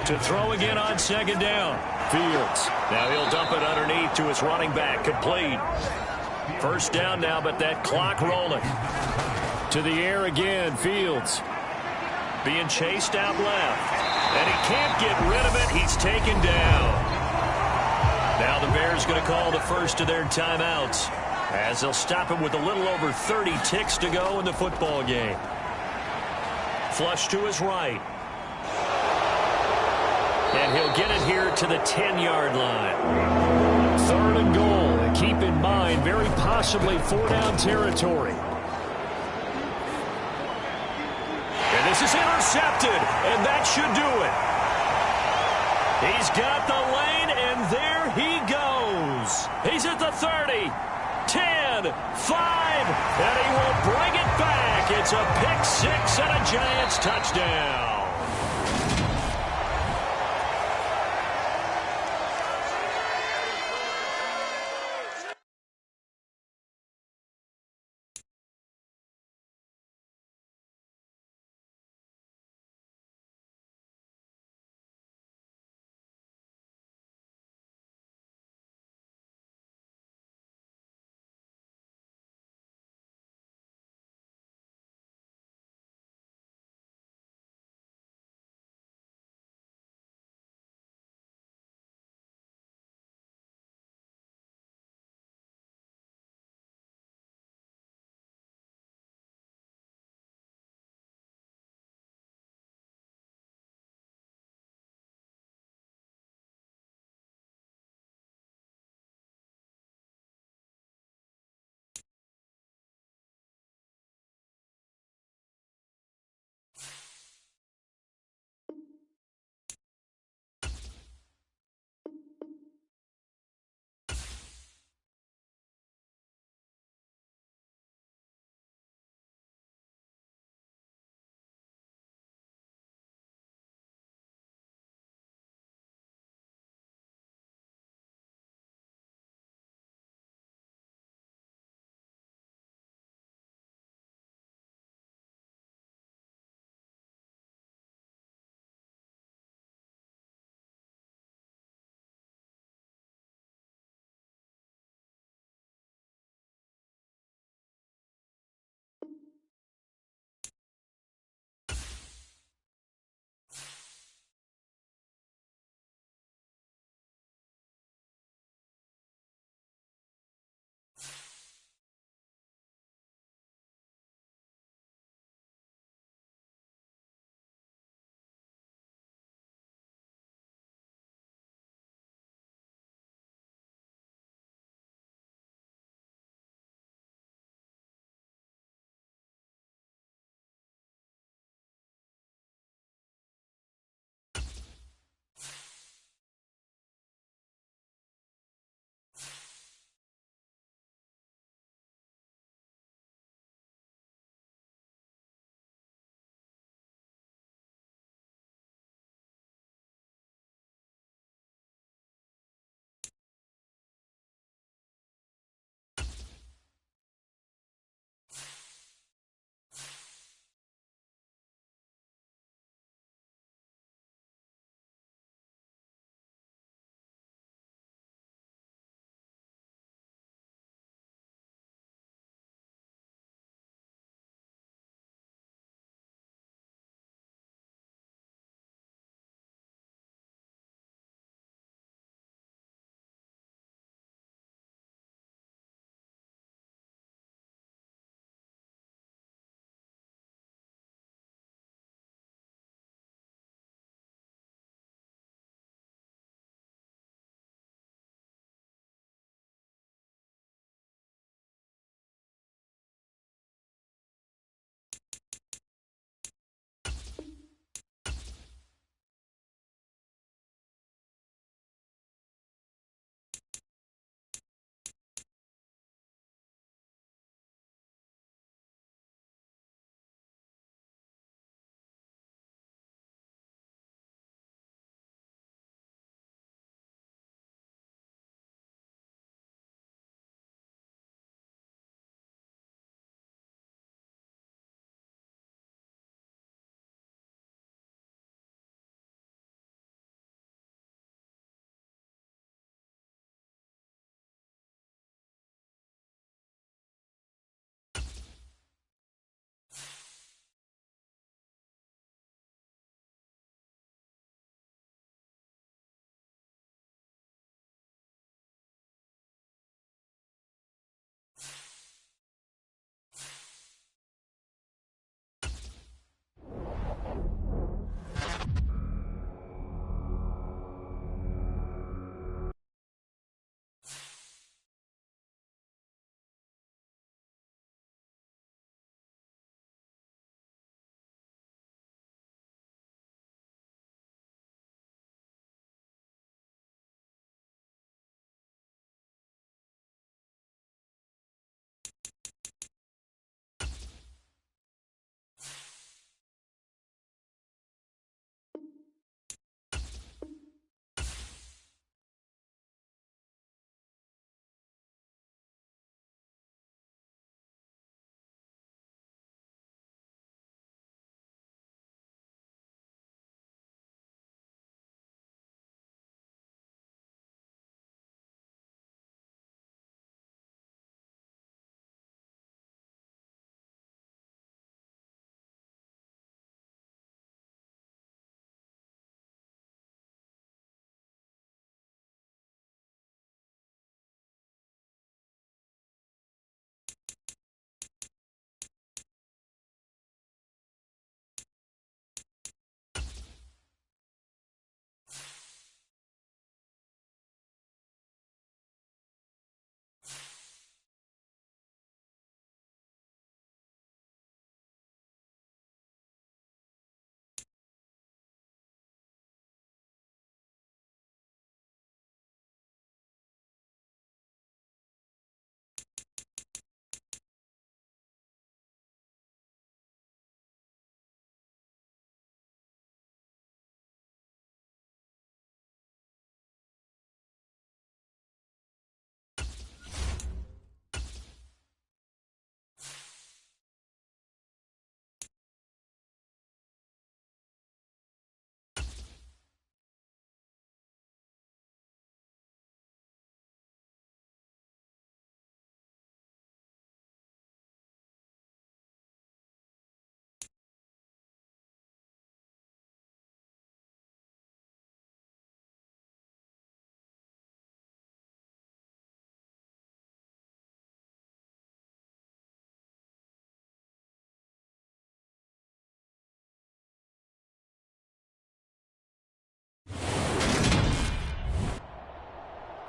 To throw again on second down. Fields. Now he'll dump it underneath to his running back. Complete. First down now, but that clock rolling. To the air again, Fields. Being chased out left. And he can't get rid of it. He's taken down. Now the Bears going to call the first of their timeouts, as they'll stop him with a little over 30 ticks to go in the football game. Flush to his right. And he'll get it here to the 10-yard line. Third and goal. And keep in mind, very possibly 4-down territory. And this is intercepted, and that should do it. He's got the lane, and there he goes. He's at the 30, 10, 5, and he will bring it back. It's a pick six and a Giants touchdown.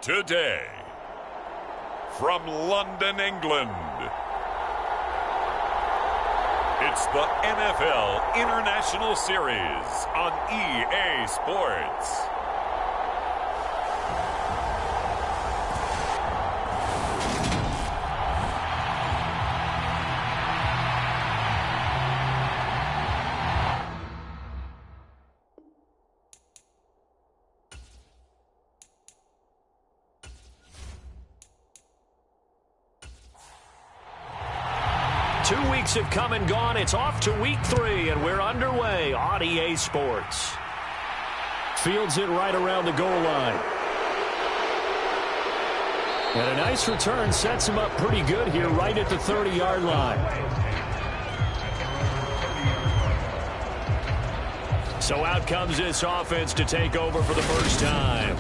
Today, from London, England, it's the NFL International Series on EA Sports. Have come and gone. It's off to week 3, and we're underway on EA Sports. Fields it right around the goal line. And a nice return sets him up pretty good here right at the 30-yard line. So out comes this offense to take over for the first time.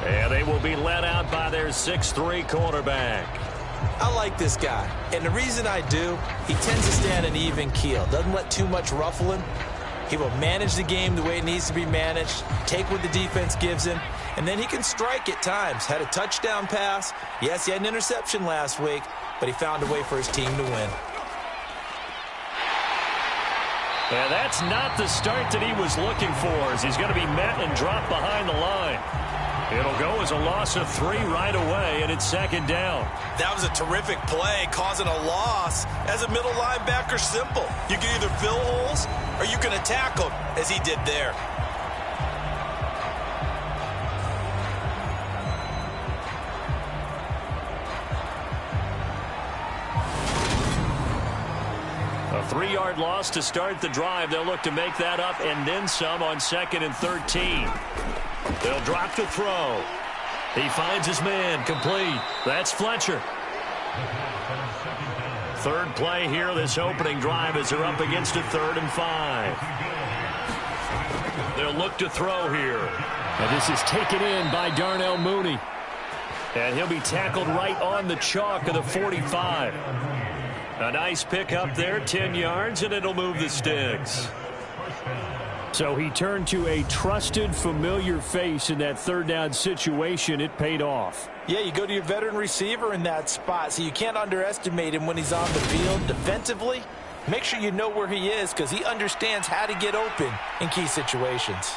And they will be led out by their 6'3" quarterback. I like this guy, and the reason I do, he tends to stay on an even keel. Doesn't let too much ruffle him. He will manage the game the way it needs to be managed, take what the defense gives him, and then he can strike at times. Had a touchdown pass. Yes, he had an interception last week, but he found a way for his team to win. Yeah, that's not the start that he was looking for, as he's going to be met and dropped behind the line. It'll go as a loss of 3 right away, and it's second down. That was a terrific play, causing a loss. As a middle linebacker, simple. You can either fill holes or you can attack them, as he did there. A 3-yard loss to start the drive. They'll look to make that up and then some on 2nd and 13. They'll drop to throw. He finds his man, complete. That's Fletcher. Third play here, this opening drive, as they're up against a 3rd and 5. They'll look to throw here. And this is taken in by Darnell Mooney. And he'll be tackled right on the chalk of the 45. A nice pick up there, 10 yards, and it'll move the sticks. So he turned to a trusted, familiar face in that 3rd down situation. It paid off. Yeah, you go to your veteran receiver in that spot, so you can't underestimate him when he's on the field defensively. Make sure you know where he is, because he understands how to get open in key situations.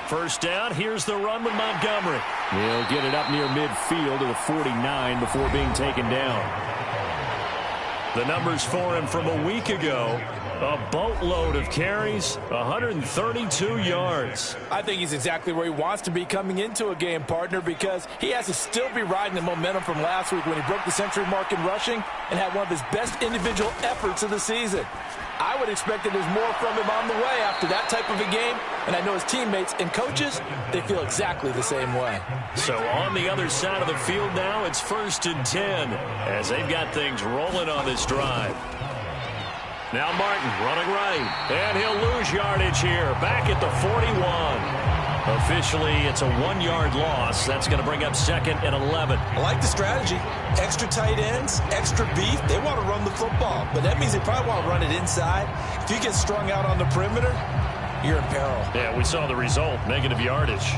First down, here's the run with Montgomery. He'll get it up near midfield to the 49 before being taken down. The numbers for him from a week ago, a boatload of carries, 132 yards. I think he's exactly where he wants to be coming into a game, partner, because he has to still be riding the momentum from last week when he broke the century mark in rushing and had one of his best individual efforts of the season. I would expect that there's more from him on the way after that type of a game, and I know his teammates and coaches, they feel exactly the same way. So on the other side of the field now, it's 1st and 10 as they've got things rolling on this drive. Now Martin running right, and he'll lose yardage here, back at the 41. Officially, it's a 1-yard loss. That's going to bring up 2nd and 11. I like the strategy. Extra tight ends, extra beef. They want to run the football, but that means they probably want to run it inside. If you get strung out on the perimeter, you're in peril. Yeah, we saw the result, negative yardage.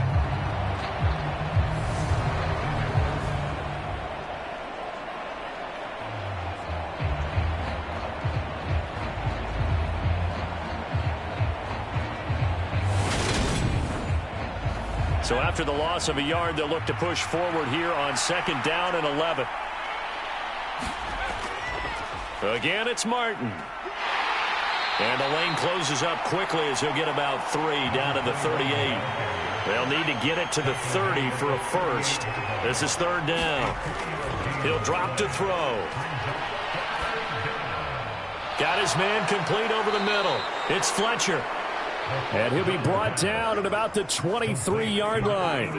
So after the loss of a yard, they'll look to push forward here on 2nd down and 11. Again, it's Martin. And the lane closes up quickly as he'll get about 3 down to the 38. They'll need to get it to the 30 for a first. This is 3rd down. He'll drop to throw. Got his man complete over the middle. It's Fletcher. And he'll be brought down at about the 23-yard line.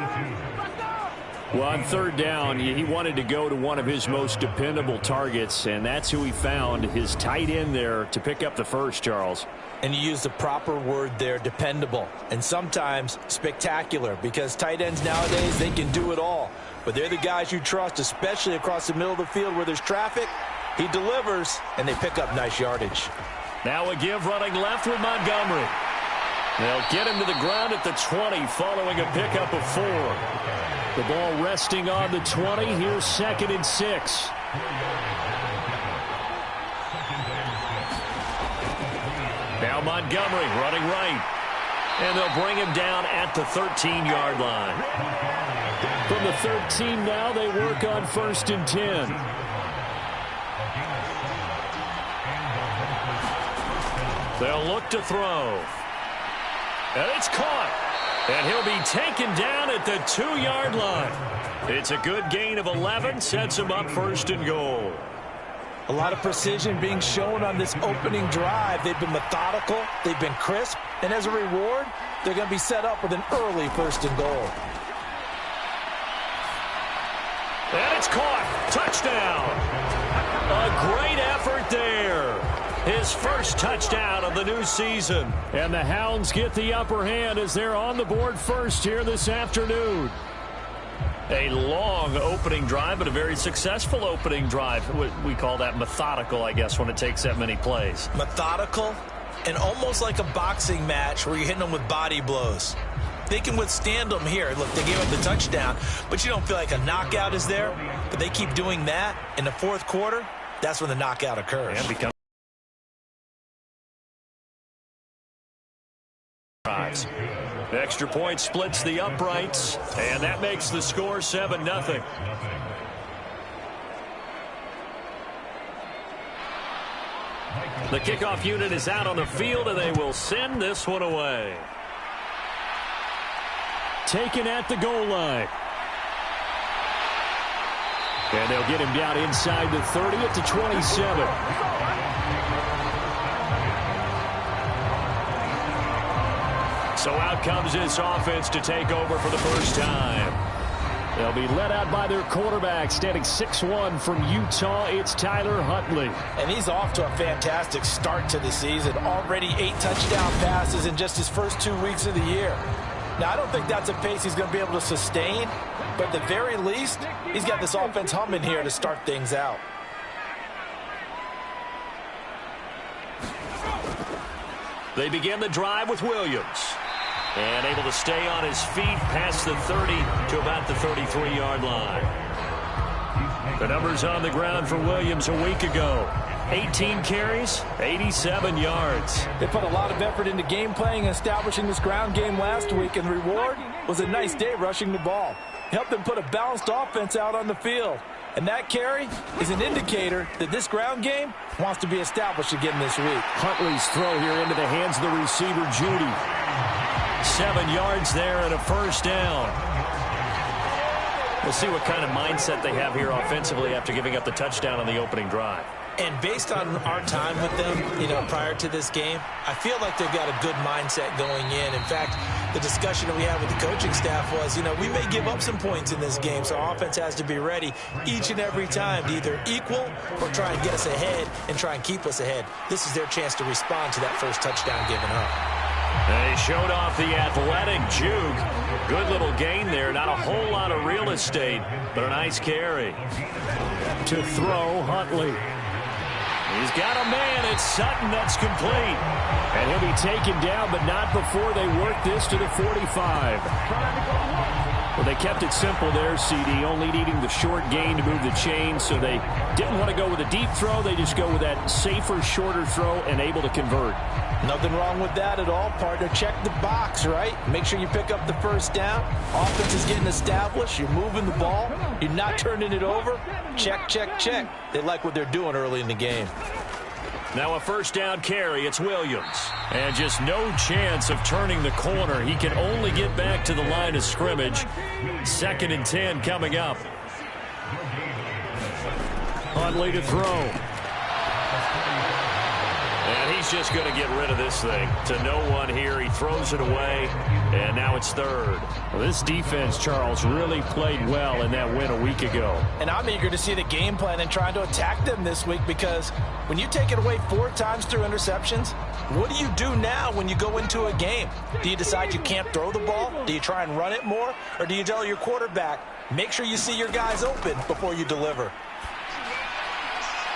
Well, on 3rd down, he wanted to go to one of his most dependable targets, and that's who he found, his tight end there, to pick up the first, Charles. And you use the proper word there, dependable, and sometimes spectacular, because tight ends nowadays, they can do it all. But they're the guys you trust, especially across the middle of the field where there's traffic. He delivers, and they pick up nice yardage. Now a give running left with Montgomery. They'll get him to the ground at the 20 following a pickup of 4. The ball resting on the 20. Here's 2nd and 6. Now Montgomery running right. And they'll bring him down at the 13-yard line. From the 13 now, they work on 1st and 10. They'll look to throw. And it's caught. And he'll be taken down at the 2-yard line. It's a good gain of 11. Sets him up 1st and goal. A lot of precision being shown on this opening drive. They've been methodical. They've been crisp. And as a reward, they're going to be set up with an early 1st and goal. And it's caught. Touchdown. A great effort there. His first touchdown of the new season. And the Hounds get the upper hand as they're on the board first here this afternoon. A long opening drive, but a very successful opening drive. We call that methodical, I guess, when it takes that many plays. Methodical and almost like a boxing match where you're hitting them with body blows. They can withstand them here. Look, they gave up the touchdown, but you don't feel like a knockout is there. But they keep doing that in the 4th quarter. That's when the knockout occurs. And becomes the extra point splits the uprights, and that makes the score 7-0. The kickoff unit is out on the field, and they will send this one away. Taken at the goal line. And they'll get him down inside the 30 at the 27. So out comes this offense to take over for the first time. They'll be led out by their quarterback, standing 6'1" from Utah. It's Tyler Huntley. And he's off to a fantastic start to the season. Already 8 touchdown passes in just his first 2 weeks of the year. Now, I don't think that's a pace he's going to be able to sustain, but at the very least, he's got this offense humming here to start things out. They begin the drive with Williams. And able to stay on his feet past the 30 to about the 33-yard line. The numbers on the ground for Williams a week ago. 18 carries, 87 yards. They put a lot of effort into game playing and establishing this ground game last week, and the reward was a nice day rushing the ball. Helped them put a balanced offense out on the field. And that carry is an indicator that this ground game wants to be established again this week. Huntley's throw here into the hands of the receiver, Judy. 7 yards there and a first down. We'll see what kind of mindset they have here offensively after giving up the touchdown on the opening drive. And based on our time with them, prior to this game, I feel like they've got a good mindset going in. In fact, the discussion that we had with the coaching staff was, we may give up some points in this game, so our offense has to be ready each and every time to either equal or try and get us ahead and try and keep us ahead. This is their chance to respond to that first touchdown given up. They showed off the athletic juke. Good little gain there. Not a whole lot of real estate, but a nice carry. To throw, Huntley. He's got a man. It's Sutton. That's complete. And he'll be taken down, but not before they work this to the 45. Well, they kept it simple there, CD, only needing the short gain to move the chain, so they didn't want to go with a deep throw. They just go with that safer, shorter throw and able to convert. Nothing wrong with that at all, partner. Check the box, right? Make sure you pick up the first down. Offense is getting established. You're moving the ball. You're not turning it over. Check, check, check. They like what they're doing early in the game. Now a first down carry. It's Williams. And just no chance of turning the corner. He can only get back to the line of scrimmage. 2nd and 10 coming up. Huntley to throw. And he's just going to get rid of this thing. To no one here. He throws it away. And now it's 3rd. Well, this defense, Charles, really played well in that win a week ago. And I'm eager to see the game plan and trying to attack them this week, because when you take it away 4 times through interceptions, what do you do now when you go into a game? Do you decide you can't throw the ball? Do you try and run it more? Or do you tell your quarterback, make sure you see your guys open before you deliver?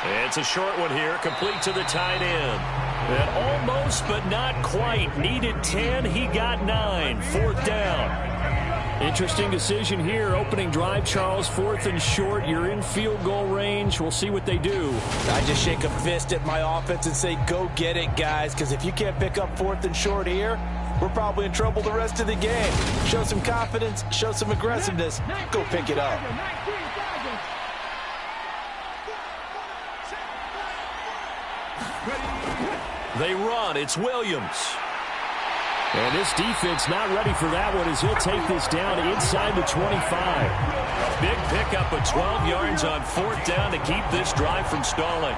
It's a short one here, complete to the tight end. And almost, but not quite. Needed 10. He got 9. 4th down. Interesting decision here. Opening drive, Charles. 4th and short. You're in field goal range. We'll see what they do. I just shake a fist at my offense and say, go get it, guys, because if you can't pick up 4th and short here, we're probably in trouble the rest of the game. Show some confidence, show some aggressiveness, go pick it up. They run. It's Williams. And this defense not ready for that one as he'll take this down inside the 25. A big pickup of 12 yards on 4th down to keep this drive from stalling.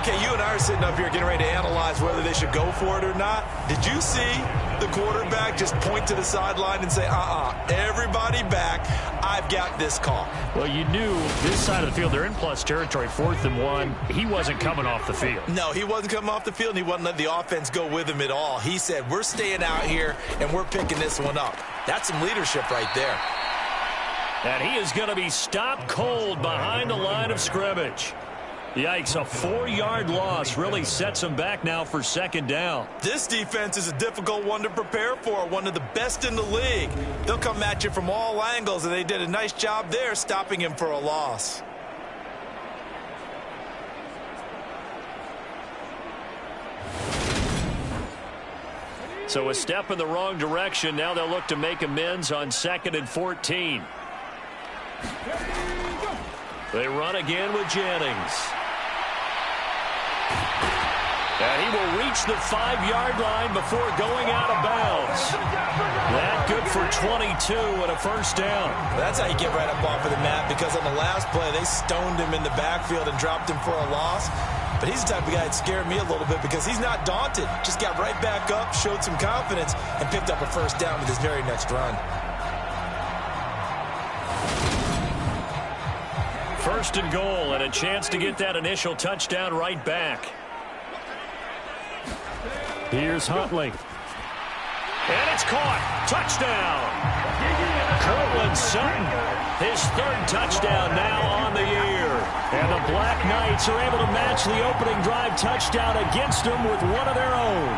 Okay, you and I are sitting up here getting ready to analyze whether they should go for it or not. Did you see the quarterback just point to the sideline and say, everybody back, I've got this call? Well, you knew this side of the field, they're in plus territory, 4th and 1. He wasn't coming off the field. No, he wasn't coming off the field, and he wasn't letting the offense go with him at all. He said, we're staying out here, and we're picking this one up. That's some leadership right there. And he is going to be stopped cold behind the line of scrimmage. Yikes, a 4-yard loss really sets him back now for 2nd down. This defense is a difficult one to prepare for, one of the best in the league. They'll come at you from all angles, and they did a nice job there stopping him for a loss. So a step in the wrong direction. Now they'll look to make amends on 2nd and 14. They run again with Jennings. And he will reach the 5-yard line before going out of bounds. That good for 22 and a 1st down. That's how you get right up off of the mat, because on the last play, they stoned him in the backfield and dropped him for a loss. But he's the type of guy that scared me a little bit because he's not daunted. Just got right back up, showed some confidence, and picked up a 1st down with his very next run. 1st and goal, and a chance to get that initial touchdown right back. Here's Huntley. And it's caught. Touchdown. Cortland Sutton, his 3rd touchdown now on the year. And the Black Knights are able to match the opening drive touchdown against them with one of their own.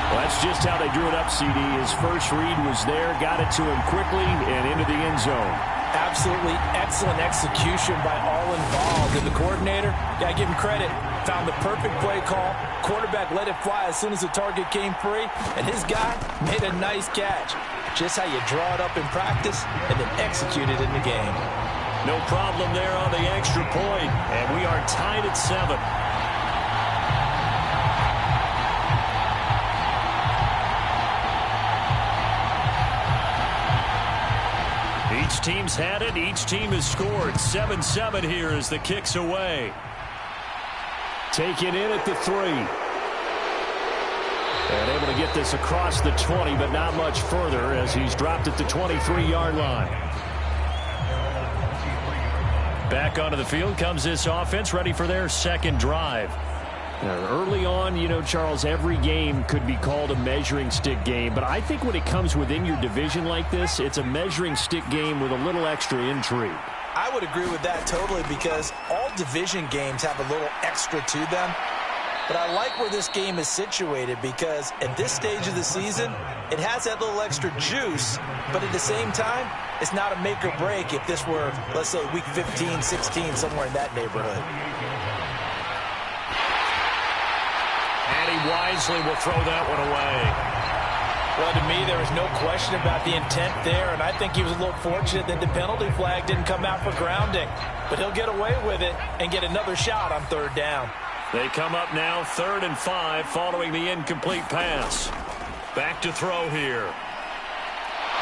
Well, that's just how they drew it up, CD. His first read was there, got it to him quickly, and into the end zone. Absolutely excellent execution by all involved. And the coordinator, got to give him credit, found the perfect play call. Quarterback let it fly as soon as the target came free. And his guy made a nice catch. Just how you draw it up in practice and then execute it in the game. No problem there on the extra point. And we are tied at 7. Each team's had it. Each team has scored. 7-7 here as the kick's away. Taken in at the 3. And able to get this across the 20, but not much further as he's dropped at the 23-yard line. Back onto the field comes this offense, ready for their 2nd drive. Early on, you know, Charles, every game could be called a measuring stick game. But I think when it comes within your division like this, it's a measuring stick game with a little extra intrigue. I would agree with that totally, because all division games have a little extra to them. But I like where this game is situated because at this stage of the season, it has that little extra juice. But at the same time, it's not a make or break if this were, let's say, week 15, 16, somewhere in that neighborhood. And he wisely will throw that one away. Well, to me, there was no question about the intent there, and I think he was a little fortunate that the penalty flag didn't come out for grounding. But he'll get away with it and get another shot on 3rd down. They come up now 3rd and 5 following the incomplete pass. Back to throw here.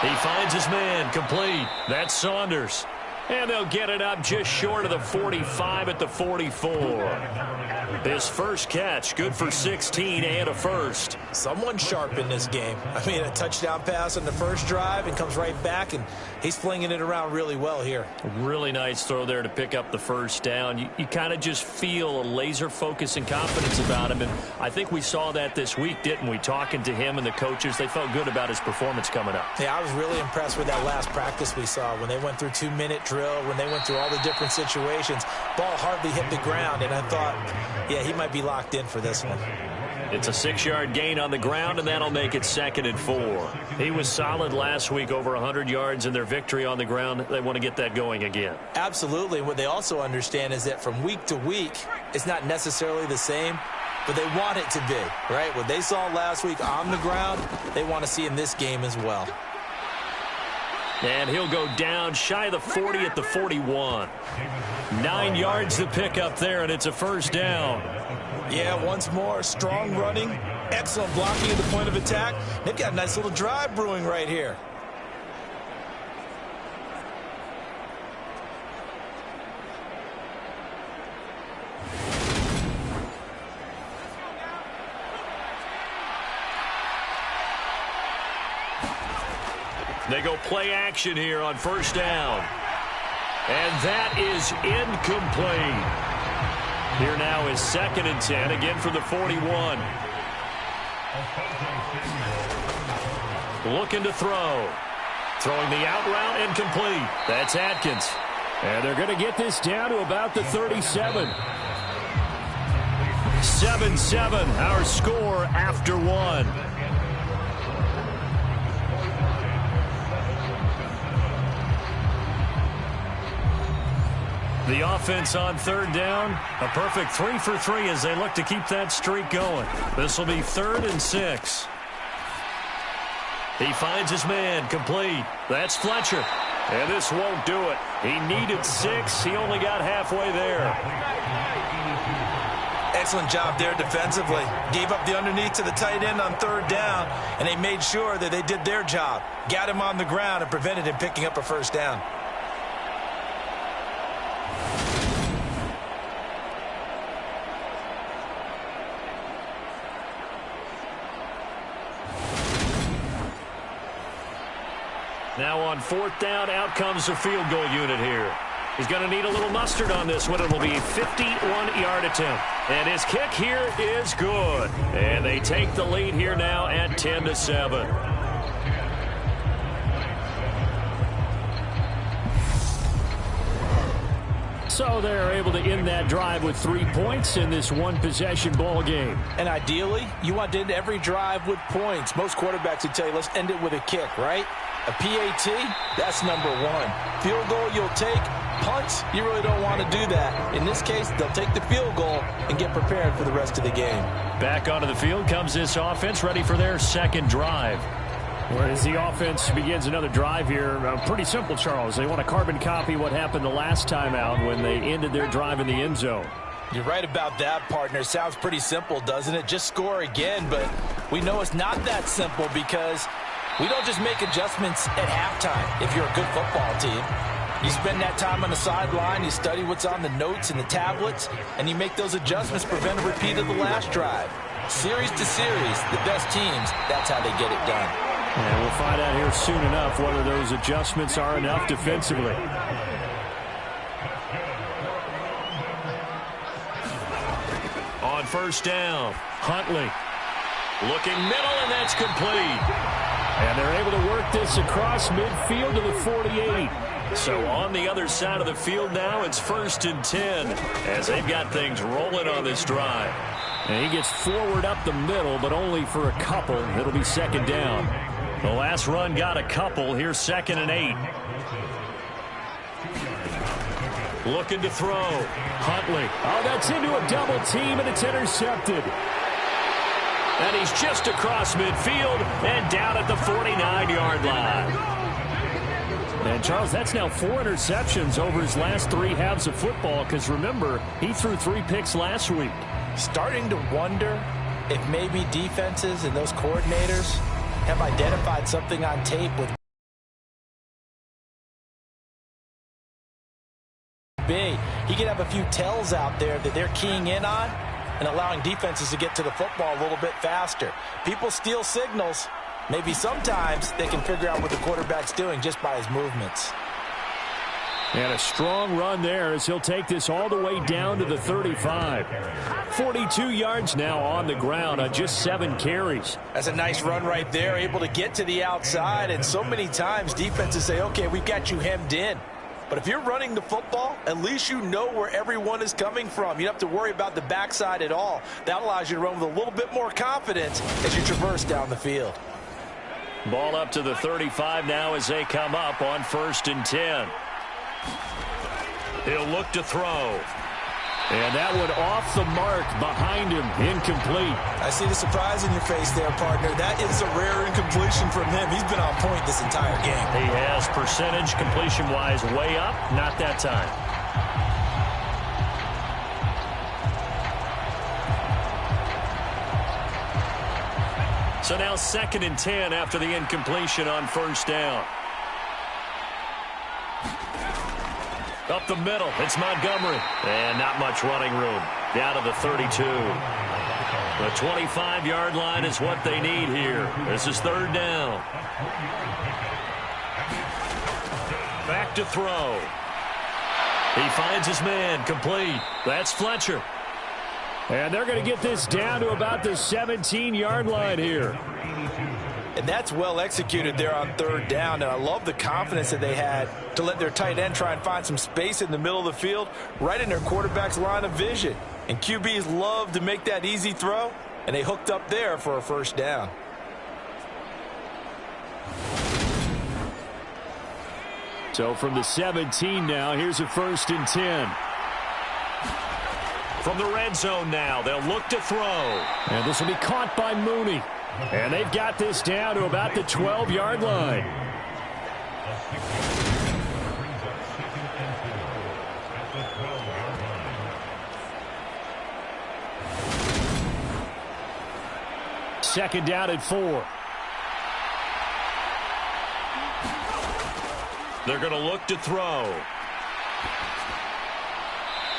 He finds his man complete. That's Saunders. And they'll get it up just short of the 45 at the 44. His first catch, good for 16 and a 1st. Someone sharp in this game. I mean, a touchdown pass on the first drive and comes right back, and he's flinging it around really well here. A really nice throw there to pick up the 1st down. You kind of just feel a laser focus and confidence about him, and I think we saw that this week, didn't we? Talking to him and the coaches, they felt good about his performance coming up. Yeah, I was really impressed with that last practice we saw when they went through 2-minute drill, when they went through all the different situations. Ball hardly hit the ground, and I thought, Yeah, he might be locked in for this one. It's a 6-yard gain on the ground, and that'll make it 2nd and 4. He was solid last week, over 100 yards in their victory on the ground. They want to get that going again. Absolutely. What they also understand is that from week to week, it's not necessarily the same, but they want it to be, right? What they saw last week on the ground, they want to see in this game as well. And he'll go down shy of the 40 at the 41. 9 yards to pick up there, and it's a first down. Yeah, once more, strong running, excellent blocking at the point of attack. They've got a nice little drive brewing right here. They go play action here on first down. And that is incomplete. Here now is 2nd and 10, again from the 41. Looking to throw. Throwing the out route, incomplete. That's Atkins. And they're going to get this down to about the 37. 7-7, our score after 1. The offense on 3rd down, a perfect 3 for 3 as they look to keep that streak going. This will be 3rd and 6. He finds his man, complete. That's Fletcher. And this won't do it. He needed 6. He only got halfway there. Excellent job there defensively. Gave up the underneath to the tight end on 3rd down, and they made sure that they did their job. Got him on the ground and prevented him picking up a first down. Now on 4th down, out comes the field goal unit here. He's going to need a little mustard on this one. It'll be a 51-yard attempt. And his kick here is good. And they take the lead here now at 10-7. So they're able to end that drive with 3 points in this one-possession ball game. And ideally, you want to end every drive with points. Most quarterbacks would tell you, let's end it with a kick, right? A PAT, that's number 1. Field goal you'll take. Punts, you really don't want to do that. In this case, they'll take the field goal and get prepared for the rest of the game. Back onto the field comes this offense, ready for their 2nd drive. Well, as the offense begins another drive here, pretty simple, Charles. They want to carbon copy what happened the last time out when they ended their drive in the end zone. You're right about that, partner. Sounds pretty simple, doesn't it? Just score again, but we know it's not that simple because we don't just make adjustments at halftime if you're a good football team. You spend that time on the sideline, you study what's on the notes and the tablets, and you make those adjustments, prevent a repeat of the last drive. Series to series, the best teams, that's how they get it done. And we'll find out here soon enough whether those adjustments are enough defensively. On 1st down, Huntley. Looking middle, and that's complete. And they're able to work this across midfield to the 48. So on the other side of the field now, it's 1st and 10 as they've got things rolling on this drive. And he gets forward up the middle, but only for a couple. It'll be 2nd down. The last run got a couple. Here's 2nd and 8. Looking to throw. Huntley. Oh, that's into a double team, and it's intercepted. And he's just across midfield and down at the 49-yard line. And, Charles, that's now 4 interceptions over his last 3 halves of football because, remember, he threw 3 picks last week. Starting to wonder if maybe defenses and those coordinators have identified something on tape with B. He could have a few tells out there that they're keying in on and allowing defenses to get to the football a little bit faster. People steal signals. Maybe sometimes they can figure out what the quarterback's doing just by his movements. And a strong run there as he'll take this all the way down to the 35. 42 yards now on the ground on just 7 carries. That's a nice run right there, able to get to the outside. And so many times defenses say, okay, we've got you hemmed in. But if you're running the football, at least you know where everyone is coming from. You don't have to worry about the backside at all. That allows you to run with a little bit more confidence as you traverse down the field. Ball up to the 35 now as they come up on 1st and 10. He'll look to throw. And that one off the mark behind him, incomplete. I see the surprise in your face there, partner. That is a rare incompletion from him. He's been on point this entire game. He has percentage completion-wise way up, not that time. So now 2nd and 10 after the incompletion on 1st down. Up the middle, it's Montgomery. And not much running room. Down to the 32. The 25-yard line is what they need here. This is 3rd down. Back to throw. He finds his man, complete. That's Fletcher. And they're going to get this down to about the 17-yard line here. And that's well executed there on 3rd down. And I love the confidence that they had to let their tight end try and find some space in the middle of the field, right in their quarterback's line of vision. And QBs love to make that easy throw, and they hooked up there for a 1st down. So from the 17 now, here's a 1st and 10. From the red zone now, they'll look to throw. And this will be caught by Mooney. And they've got this down to about the 12-yard line. Second down at 4. They're going to look to throw.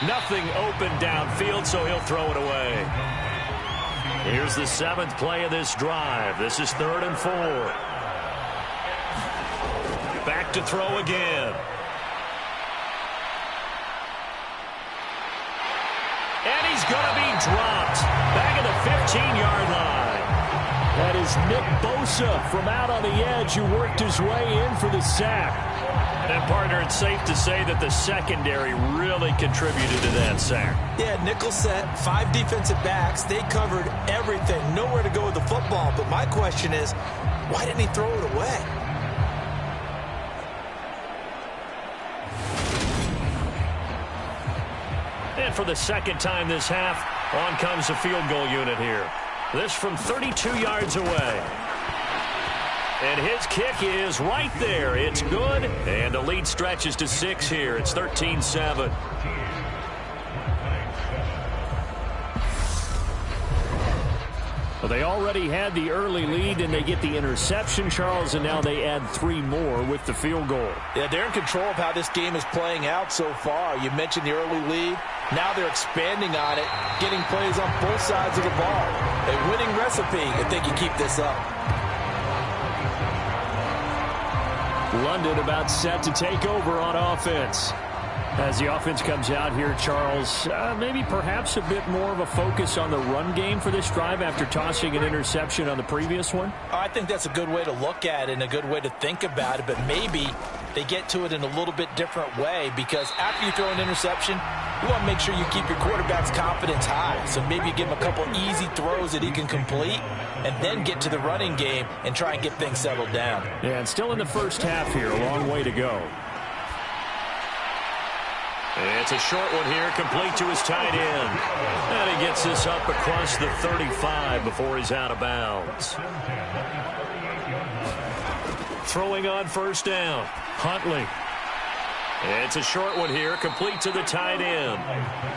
Nothing open downfield, so he'll throw it away. Here's the 7th play of this drive. This is 3rd and 4. Back to throw again. And he's going to be dropped. Back at the 15-yard line. That is Nick Bosa from out on the edge who worked his way in for the sack. And, partner, it's safe to say that the secondary really contributed to that sack. Yeah, nickel set, 5 defensive backs. They covered everything. Nowhere to go with the football. But my question is, why didn't he throw it away? And for the 2nd time this half, on comes the field goal unit here. This from 32 yards away. And his kick is right there. It's good. And the lead stretches to 6 here. It's 13-7. Well, they already had the early lead, and they get the interception, Charles, and now they add 3 more with the field goal. Yeah, they're in control of how this game is playing out so far. You mentioned the early lead. Now they're expanding on it, getting plays on both sides of the ball. A winning recipe if they can keep this up. London about set to take over on offense. As the offense comes out here, Charles, maybe perhaps a bit more of a focus on the run game for this drive after tossing an interception on the previous one? I think that's a good way to look at it and a good way to think about it, but maybe they get to it in a little bit different way, because after you throw an interception, you want to make sure you keep your quarterback's confidence high. So maybe you give him a couple easy throws that he can complete and then get to the running game and try and get things settled down. Yeah, and still in the first half here, a long way to go. It's a short one here, complete to his tight end. And he gets this up across the 35 before he's out of bounds. Throwing on 1st down, Huntley. It's a short one here, complete to the tight end.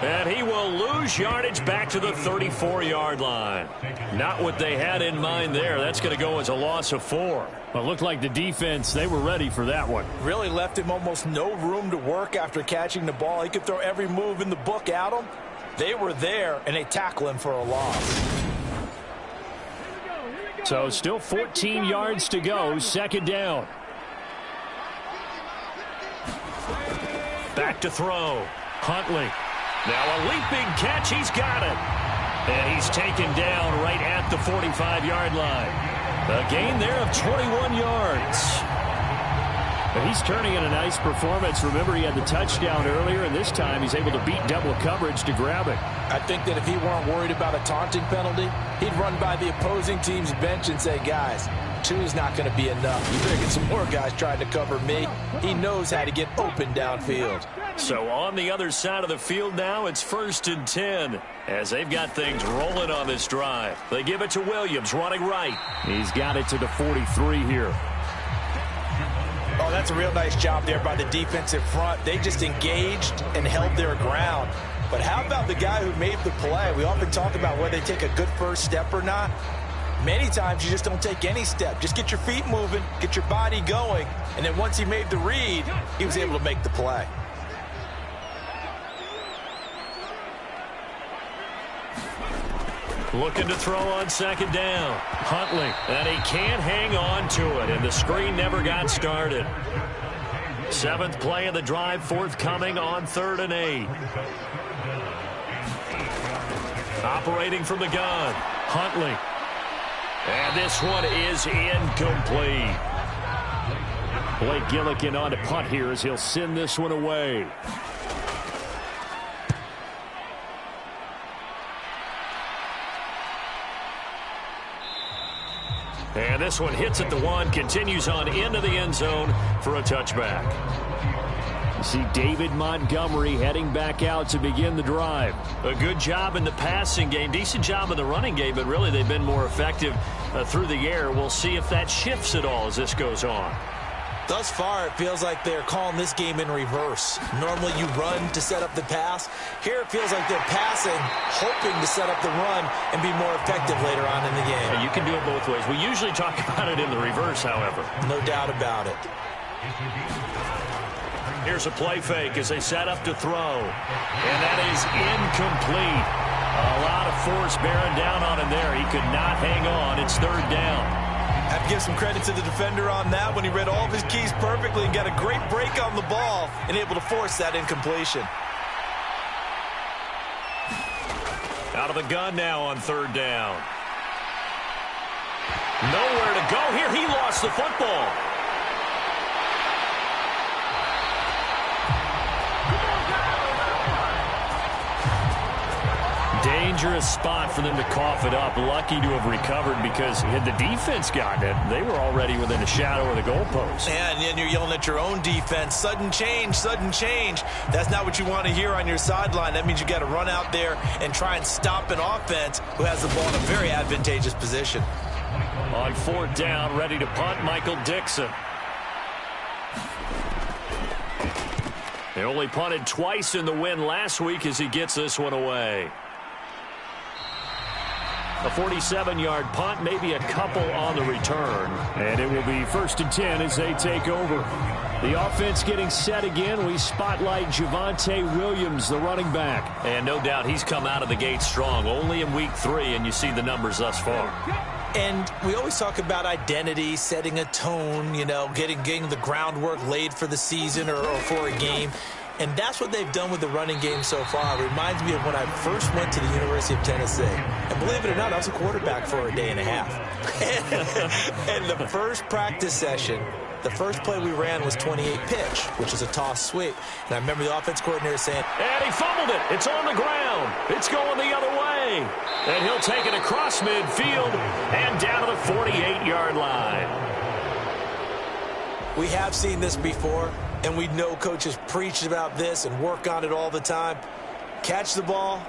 And he will lose yardage back to the 34-yard line. Not what they had in mind there. That's going to go as a loss of 4. Well, it looked like the defense, they were ready for that one. Really left him almost no room to work after catching the ball. He could throw every move in the book at him. They were there, and they tackle him for a loss. So still 14 yards to go, 2nd down. Back to throw. Huntley. Now a leaping catch. He's got it. And he's taken down right at the 45-yard line. A gain there of 21 yards. But he's turning in a nice performance. Remember, he had the touchdown earlier, and this time he's able to beat double coverage to grab it. I think that if he weren't worried about a taunting penalty, he'd run by the opposing team's bench and say, guys, 2 is not going to be enough. You better get some more guys trying to cover me. He knows how to get open downfield. So on the other side of the field now, it's 1st and 10 as they've got things rolling on this drive. They give it to Williams running right. He's got it to the 43 here. Oh, that's a real nice job there by the defensive front. They just engaged and held their ground. But how about the guy who made the play? We often talk about whether they take a good first step or not. Many times you just don't take any step. Just get your feet moving, get your body going, and then once he made the read, he was able to make the play. Looking to throw on 2nd down. Huntley, and he can't hang on to it, and the screen never got started. 7th play of the drive forthcoming on 3rd and 8. Operating from the gun, Huntley. And this one is incomplete. Blake Gillikin on to punt here as he'll send this one away. And this one hits at the 1, continues on into the end zone for a touchback. You see David Montgomery heading back out to begin the drive. A good job in the passing game, decent job in the running game, but really they've been more effective through the air. We'll see if that shifts at all as this goes on. Thus far, it feels like they're calling this game in reverse. Normally you run to set up the pass. Here it feels like they're passing, hoping to set up the run and be more effective later on in the game. And you can do it both ways. We usually talk about it in the reverse, however. No doubt about it. Here's a play fake as they set up to throw. And that is incomplete. A lot of force bearing down on him there. He could not hang on. It's 3rd down. I have to give some credit to the defender on that when he read all of his keys perfectly and got a great break on the ball and able to force that incompletion. Out of the gun now on 3rd down. Nowhere to go here. He lost the football. Dangerous spot for them to cough it up. Lucky to have recovered because had the defense gotten it, they were already within a shadow of the goalpost. And then you're yelling at your own defense. Sudden change, sudden change. That's not what you want to hear on your sideline. That means you got to run out there and try and stop an offense who has the ball in a very advantageous position. On 4th down, ready to punt, Michael Dixon. They only punted twice in the win last week as he gets this one away. A 47-yard punt, maybe a couple on the return. And it will be 1st and 10 as they take over. The offense getting set again. We spotlight Javonte Williams, the running back. And no doubt he's come out of the gate strong. Only in week 3, and you see the numbers thus far. And we always talk about identity, setting a tone, you know, getting the groundwork laid for the season or for a game. And that's what they've done with the running game so far. It reminds me of when I first went to the University of Tennessee. And believe it or not, I was a quarterback for a day and a half. And the first practice session, the first play we ran was 28 pitch, which is a toss sweep. And I remember the offense coordinator saying, and he fumbled it. It's on the ground. It's going the other way. And he'll take it across midfield and down to the 48-yard line. We have seen this before, and we know coaches preach about this and work on it all the time. Catch the ball.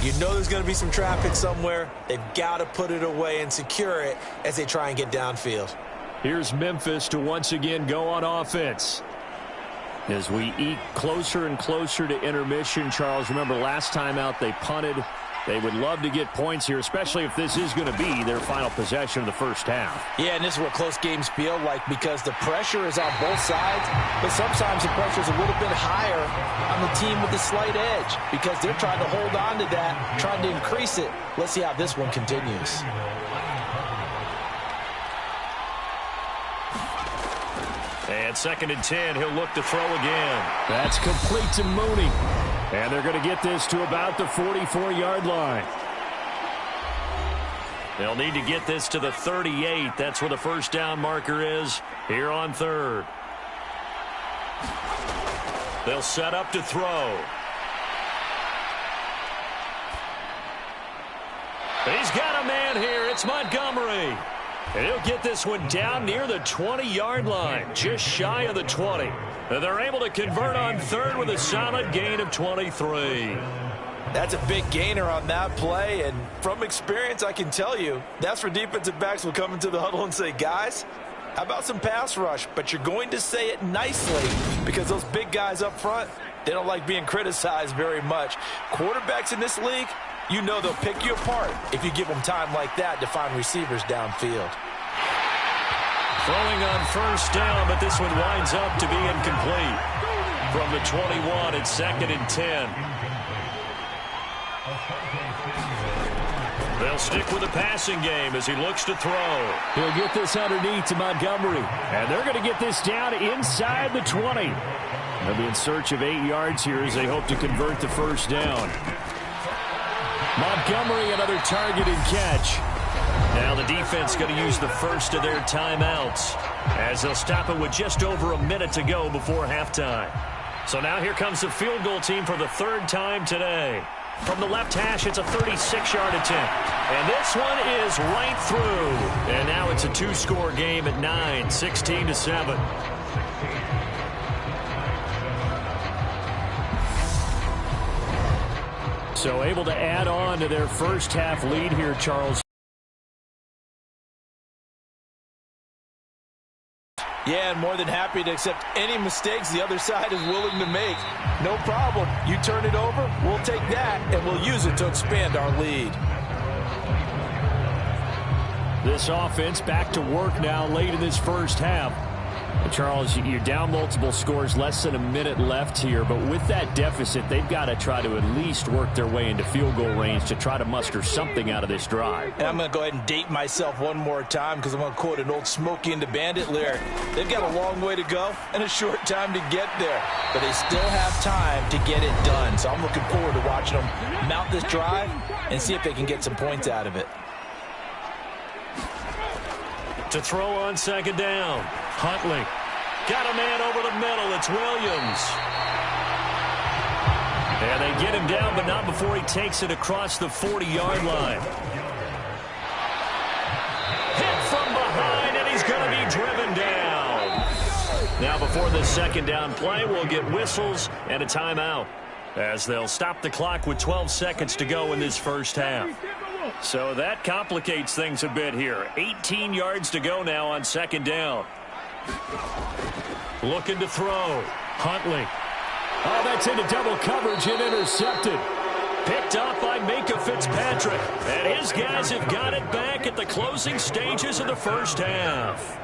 You know there's going to be some traffic somewhere. They've got to put it away and secure it as they try and get downfield. Here's Memphis to once again go on offense. As we eke closer and closer to intermission, Charles, remember last time out they punted. They would love to get points here, especially if this is going to be their final possession of the first half. Yeah, and this is what close games feel like because the pressure is on both sides, but sometimes the pressure is a little bit higher on the team with the slight edge because they're trying to hold on to that, trying to increase it. Let's see how this one continues. And 2nd and 10, he'll look to throw again. That's complete to Mooney. And they're going to get this to about the 44-yard line. They'll need to get this to the 38. That's where the first down marker is here on 3rd. They'll set up to throw. He's got a man here. It's Montgomery. And he'll get this one down near the 20-yard line, just shy of the 20. And they're able to convert on third with a solid gain of 23. That's a big gainer on that play, and from experience, I can tell you, that's where defensive backs will come into the huddle and say, guys, how about some pass rush? But you're going to say it nicely because those big guys up front, they don't like being criticized very much. Quarterbacks in this league, you know they'll pick you apart if you give them time like that to find receivers downfield. Throwing on first down, but this one winds up to be incomplete. From the 21, it's 2nd and 10. They'll stick with the passing game as he looks to throw. He'll get this underneath to Montgomery. And they're going to get this down inside the 20. They'll be in search of 8 yards here as they hope to convert the first down. Montgomery, another target and catch. Now the defense going to use the first of their timeouts as they'll stop it with just over a minute to go before halftime. So now here comes the field goal team for the 3rd time today. From the left hash, it's a 36-yard attempt. And this one is right through. And now it's a 2-score game at 9, 16-7. So able to add on to their first half lead here, Charles. Yeah, and more than happy to accept any mistakes the other side is willing to make. No problem. You turn it over, we'll take that, and we'll use it to expand our lead. This offense back to work now late in this first half. And Charles, you're down multiple scores, less than a minute left here, but with that deficit, they've got to try to at least work their way into field goal range to try to muster something out of this drive. And I'm going to go ahead and date myself one more time because I'm going to quote an old Smokey and the Bandit lyric. They've got a long way to go and a short time to get there, but they still have time to get it done. So I'm looking forward to watching them mount this drive and see if they can get some points out of it. To throw on 2nd down. Huntley. Got a man over the middle. It's Williams. And they get him down, but not before he takes it across the 40-yard line. Hit from behind, and he's going to be driven down. Now before the 2nd down play, we'll get whistles and a timeout as they'll stop the clock with 12 seconds to go in this first half. So that complicates things a bit here. 18 yards to go now on 2nd down. Looking to throw. Huntley. Oh, that's into double coverage and intercepted. Picked up by Minka Fitzpatrick. And his guys have got it back at the closing stages of the first half.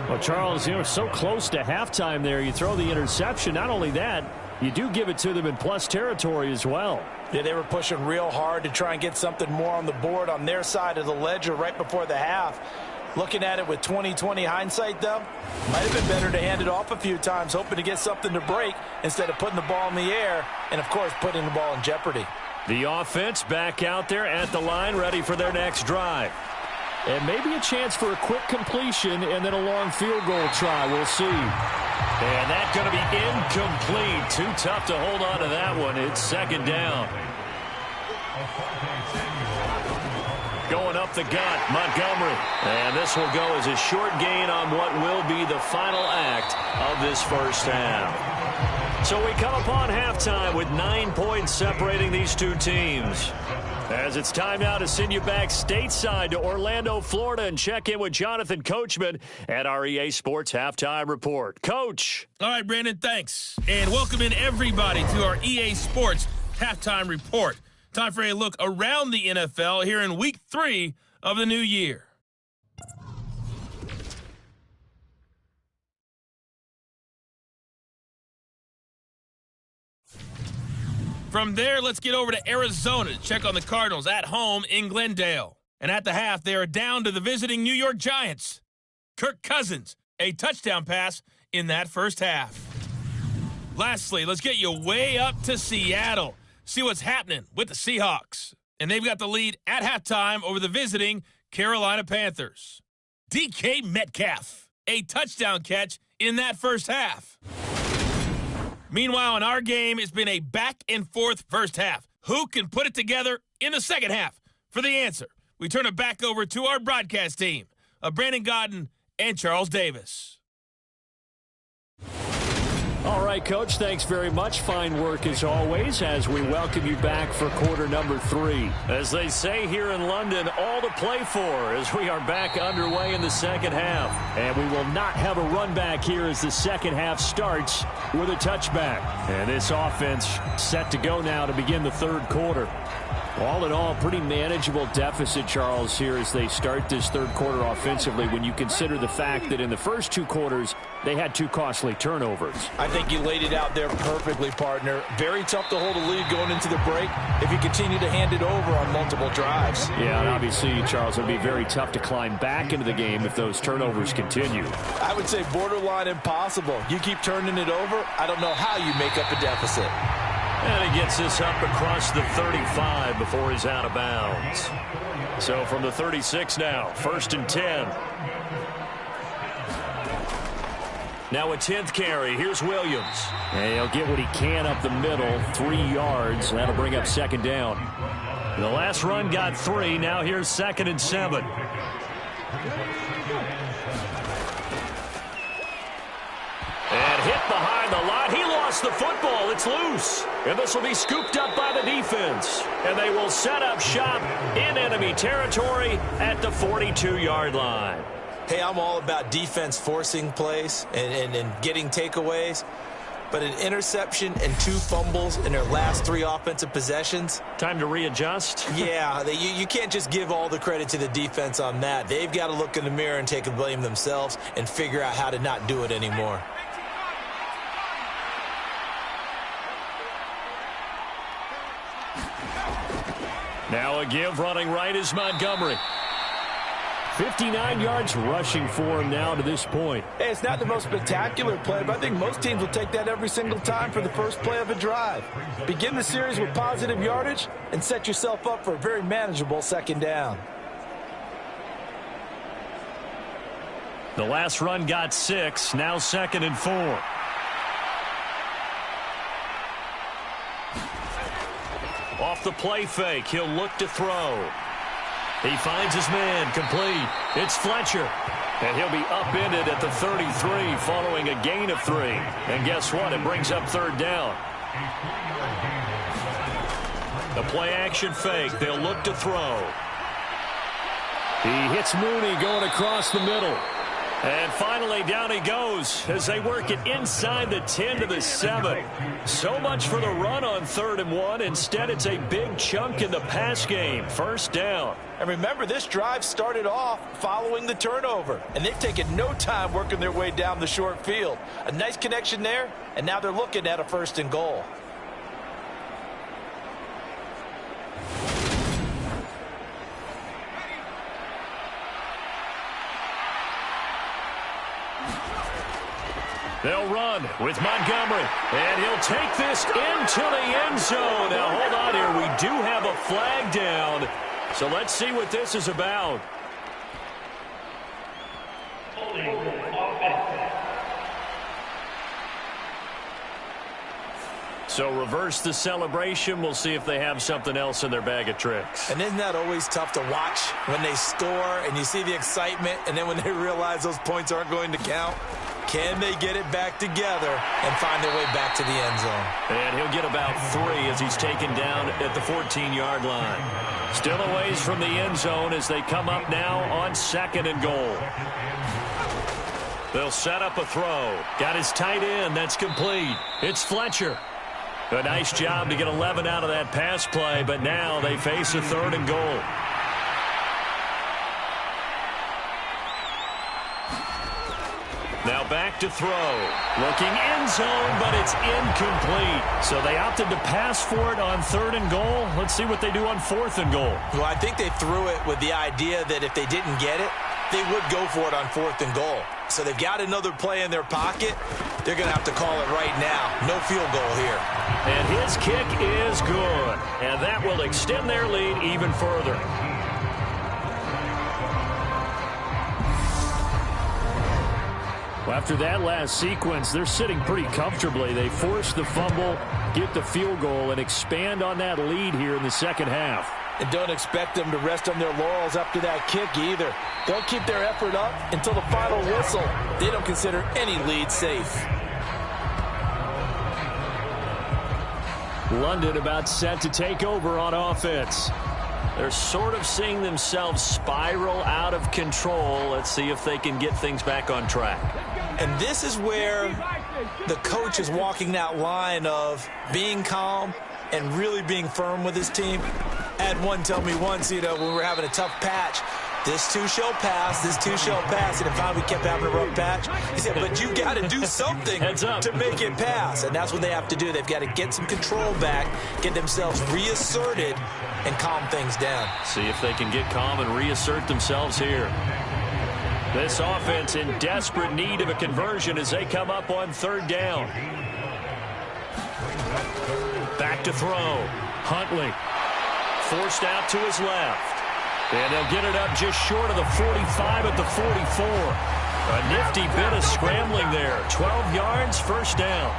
Well, Charles, you're so close to halftime there. You throw the interception. Not only that, you do give it to them in plus territory as well. Yeah, they were pushing real hard to try and get something more on the board on their side of the ledger right before the half. Looking at it with 20/20 hindsight, though, might have been better to hand it off a few times, hoping to get something to break instead of putting the ball in the air and, of course, putting the ball in jeopardy. The offense back out there at the line, ready for their next drive. And maybe a chance for a quick completion and then a long field goal try. We'll see. And that's going to be incomplete. Too tough to hold on to that one. It's 2nd down. Going up the gut, Montgomery. And this will go as a short gain on what will be the final act of this first half. So we come upon halftime with 9 points separating these two teams. As it's time now to send you back stateside to Orlando, Florida, and check in with Jonathan Coachman at our EA Sports Halftime Report. Coach. All right, Brandon, thanks. And welcome in everybody to our EA Sports Halftime Report. Time for a look around the NFL here in Week 3 of the new year. From there, let's get over to Arizona to check on the Cardinals at home in Glendale. And at the half, they are down to the visiting New York Giants. Kirk Cousins, a touchdown pass in that first half. Lastly, let's get you way up to Seattle. See what's happening with the Seahawks. And they've got the lead at halftime over the visiting Carolina Panthers. DK Metcalf, a touchdown catch in that first half. Meanwhile, in our game, it's been a back-and-forth first half. Who can put it together in the second half? For the answer, we turn it back over to our broadcast team of Brandon Godden and Charles Davis. All right, Coach, thanks very much. Fine work as always as we welcome you back for quarter number 3. As they say here in London, all to play for as we are back underway in the second half. And we will not have a run back here as the second half starts with a touchback. And this offense set to go now to begin the third quarter. All in all, pretty manageable deficit, Charles, here as they start this third quarter offensively when you consider the fact that in the first 2 quarters, they had 2 costly turnovers. I think you laid it out there perfectly, partner. Very tough to hold a lead going into the break if you continue to hand it over on multiple drives. Yeah, and obviously, Charles, it would be very tough to climb back into the game if those turnovers continue. I would say borderline impossible. You keep turning it over, I don't know how you make up a deficit. And he gets this up across the 35 before he's out of bounds. So from the 36 now, 1st and 10. Now a 10th carry. Here's Williams. And he'll get what he can up the middle, 3 yards. That'll bring up second down. The last run got 3. Now here's 2nd and 7. And hit behind the line. He lost the football. It's loose. And this will be scooped up by the defense. And they will set up shop in enemy territory at the 42-yard line. Hey, I'm all about defense forcing plays and getting takeaways. But an interception and 2 fumbles in their last 3 offensive possessions. Time to readjust? Yeah, you can't just give all the credit to the defense on that. They've got to look in the mirror and take the blame themselves and figure out how to not do it anymore. Now a give running right is Montgomery. 59 yards rushing for him now to this point. Hey, it's not the most spectacular play, but I think most teams will take that every single time for the first play of a drive. Begin the series with positive yardage and set yourself up for a very manageable second down. The last run got 6, now 2nd and 4. Off the play fake, he'll look to throw. He finds his man, complete. It's Fletcher. And he'll be upended at the 33 following a gain of 3. And guess what? It brings up 3rd down. The play action fake. They'll look to throw. He hits Mooney going across the middle. And finally, down he goes as they work it inside the 10 to the 7. So much for the run on 3rd and 1. Instead, it's a big chunk in the pass game. 1st down. And remember, this drive started off following the turnover. And they've taken no time working their way down the short field. A nice connection there, and now they're looking at a 1st and goal. They'll run with Montgomery, and he'll take this into the end zone. Now, hold on here. We do have a flag down, so let's see what this is about. So reverse the celebration. We'll see if they have something else in their bag of tricks. And isn't that always tough to watch when they score and you see the excitement, and then when they realize those points aren't going to count? Can they get it back together and find their way back to the end zone? And he'll get about 3 as he's taken down at the 14-yard line. Still a ways from the end zone as they come up now on 2nd and goal. They'll set up a throw. Got his tight end. That's complete. It's Fletcher. A nice job to get 11 out of that pass play, but now they face a 3rd and goal. Now back to throw. Looking end zone, but it's incomplete. So they opted to pass for it on 3rd and goal. Let's see what they do on 4th and goal. Well, I think they threw it with the idea that if they didn't get it, they would go for it on 4th and goal. So they've got another play in their pocket. They're going to have to call it right now. No field goal here. And his kick is good. And that will extend their lead even further. After that last sequence, they're sitting pretty comfortably. They force the fumble, get the field goal, and expand on that lead here in the second half. And don't expect them to rest on their laurels after that kick either. They'll keep their effort up until the final whistle. They don't consider any lead safe. London about set to take over on offense. They're sort of seeing themselves spiral out of control. Let's see if they can get things back on track. And this is where the coach is walking that line of being calm and really being firm with his team. I had one tell me once, when we were having a tough patch, this too shall pass, this too shall pass. And finally we kept having a rough patch. He said, but you got to do something to make it pass. And that's what they have to do. They've got to get some control back, get themselves reasserted, and calm things down. See if they can get calm and reassert themselves here. This offense in desperate need of a conversion as they come up on third down. Back to throw. Huntley forced out to his left. And they'll get it up just short of the 45 at the 44. A nifty bit of scrambling there. 12 yards, first down.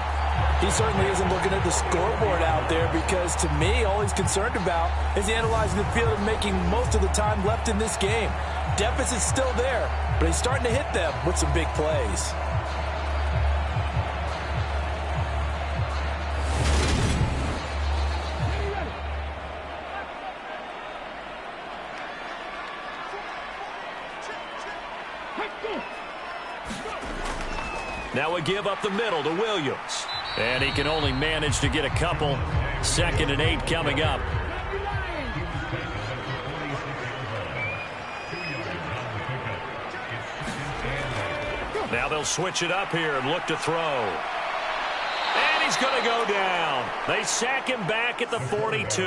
He certainly isn't looking at the scoreboard out there because, to me, all he's concerned about is analyzing the field and making most of the time left in this game. Deficit's still there, but he's starting to hit them with some big plays. Now a give up the middle to Williams. And he can only manage to get a couple. 2nd and 8 coming up. Now they'll switch it up here and look to throw. And he's going to go down. They sack him back at the 42.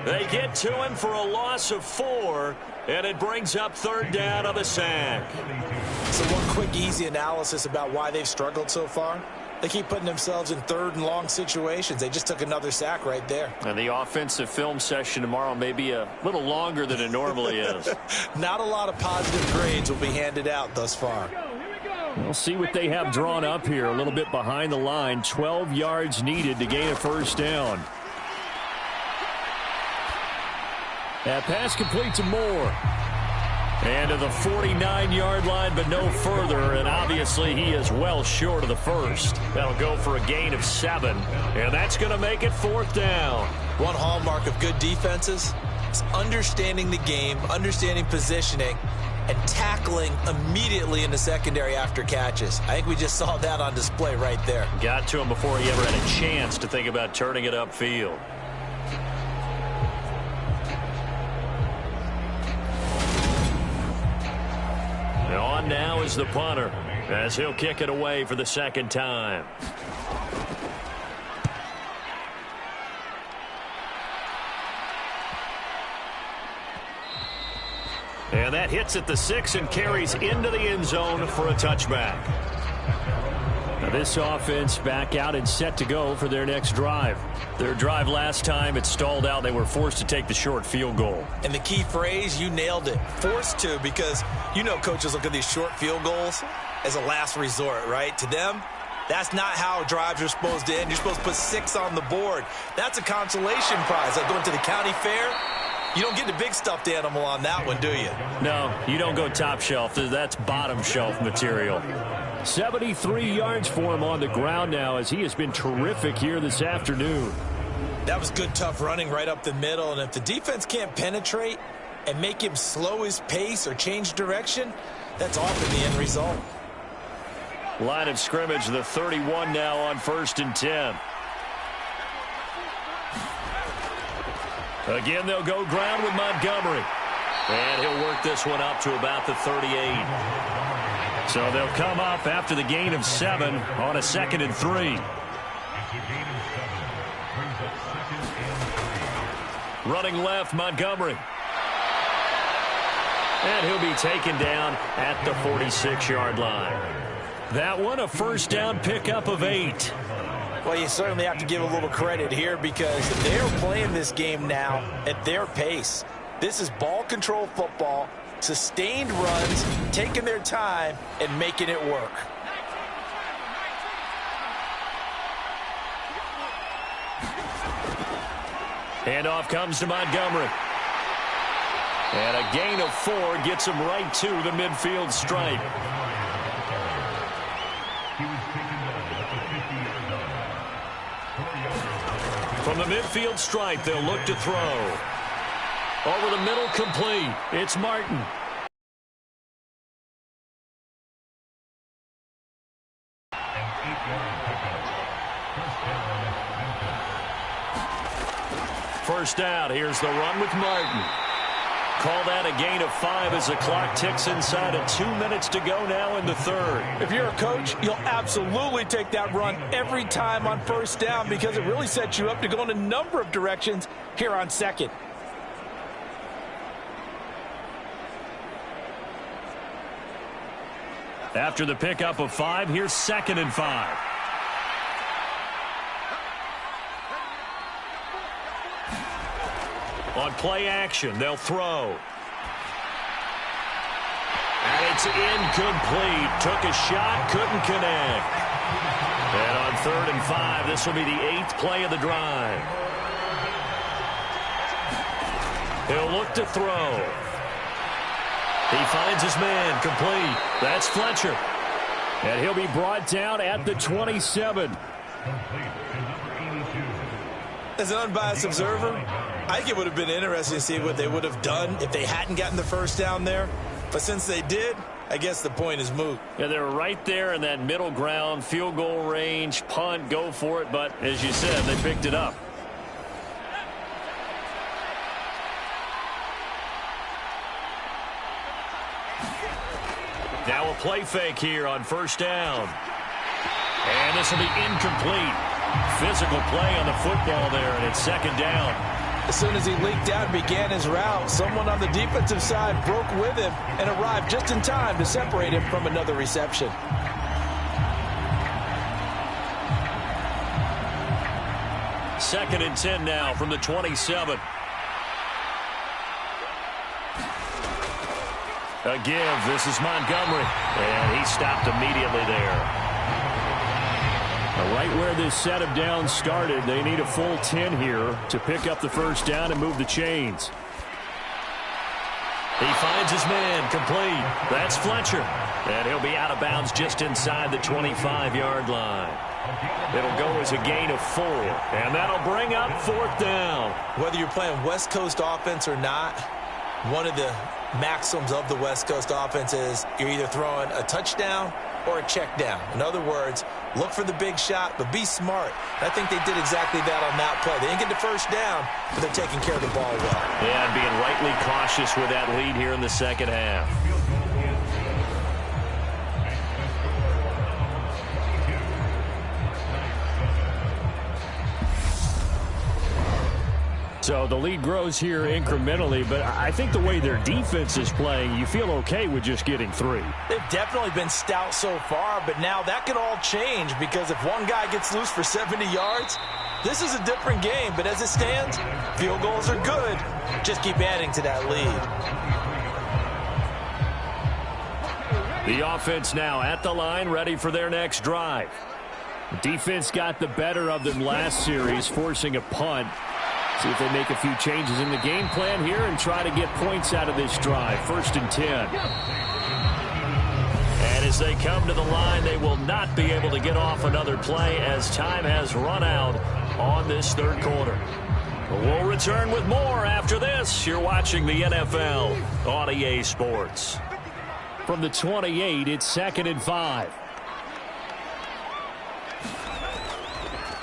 They get to him for a loss of 4, and it brings up third down on the sack. So one quick, easy analysis about why they've struggled so far. They keep putting themselves in third and long situations. They just took another sack right there. And the offensive film session tomorrow may be a little longer than it normally is. Not a lot of positive grades will be handed out thus far. We'll see what they have drawn up here. A little bit behind the line. 12 yards needed to gain a first down. That pass complete to Moore. And to the 49-yard line, but no further. And obviously, he is well short of the first. That'll go for a gain of 7. And that's going to make it fourth down. One hallmark of good defenses is understanding the game, understanding positioning, and tackling immediately in the secondary after catches. I think we just saw that on display right there. Got to him before he ever had a chance to think about turning it upfield. On now is the punter as he'll kick it away for the second time. And that hits at the 6 and carries into the end zone for a touchback. Now this offense back out and set to go for their next drive. Their drive last time, it stalled out. They were forced to take the short field goal. And the key phrase, you nailed it. Forced to, because coaches look at these short field goals as a last resort, right? To them, that's not how drives are supposed to end. You're supposed to put 6 on the board. That's a consolation prize. Like going to the county fair, you don't get the big stuffed animal on that one, do you? No, you don't go top shelf. That's bottom shelf material. 73 yards for him on the ground now as he has been terrific here this afternoon. That was good, tough running right up the middle. And if the defense can't penetrate and make him slow his pace or change direction, that's often the end result. Line of scrimmage, the 31 now on 1st and 10. Again, they'll go ground with Montgomery. And he'll work this one up to about the 38. So they'll come up after the gain of 7 on a 2nd and 3. Running left, Montgomery. And he'll be taken down at the 46-yard line. That one, a first down pickup of 8. Well, you certainly have to give a little credit here because they're playing this game now at their pace. This is ball control football, sustained runs, taking their time, and making it work. Handoff comes to Montgomery. And a gain of 4 gets him right to the midfield stripe. From the midfield stripe, they'll look to throw. Over the middle, complete. It's Martin. First down. Here's the run with Martin. Call that a gain of 5 as the clock ticks inside of 2 minutes to go now in the third. If you're a coach, you'll absolutely take that run every time on first down because it really sets you up to go in a number of directions here on second. After the pickup of 5, here's 2nd and 5. On play action, they'll throw. And it's incomplete. Took a shot, couldn't connect. And on 3rd and 5, this will be the 8th play of the drive. He'll look to throw. He finds his man, complete. That's Fletcher. And he'll be brought down at the 27. As an unbiased observer, I think it would have been interesting to see what they would have done if they hadn't gotten the first down there. But since they did, I guess the point is moot. Yeah, they're right there in that middle ground, field goal range, punt, go for it. But as you said, they picked it up. Now a play fake here on first down. And this will be incomplete. Physical play on the football there, and it's 2nd down. As soon as he leaked out and began his route, someone on the defensive side broke with him and arrived just in time to separate him from another reception. Second and 10 now from the 27. A give. This is Montgomery. And he stopped immediately there. Right where this set of downs started, they need a full 10 here to pick up the first down and move the chains. He finds his man, complete. That's Fletcher. And he'll be out of bounds just inside the 25-yard line. It'll go as a gain of 4. And that'll bring up 4th down. Whether you're playing West Coast offense or not, one of the maxims of the West Coast offense is you're either throwing a touchdown or a check down. In other words, look for the big shot, but be smart. I think they did exactly that on that play. They didn't get the first down, but they're taking care of the ball well. Yeah, and being rightly cautious with that lead here in the second half. So the lead grows here incrementally, but I think the way their defense is playing, you feel okay with just getting 3. They've definitely been stout so far, but now that could all change because if one guy gets loose for 70 yards, this is a different game. But as it stands, field goals are good. Just keep adding to that lead. The offense now at the line, ready for their next drive. Defense got the better of them last series, forcing a punt. See if they make a few changes in the game plan here and try to get points out of this drive. 1st and 10. And as they come to the line, they will not be able to get off another play as time has run out on this third quarter. We'll return with more after this. You're watching the NFL on EA Sports. From the 28, it's 2nd and 5.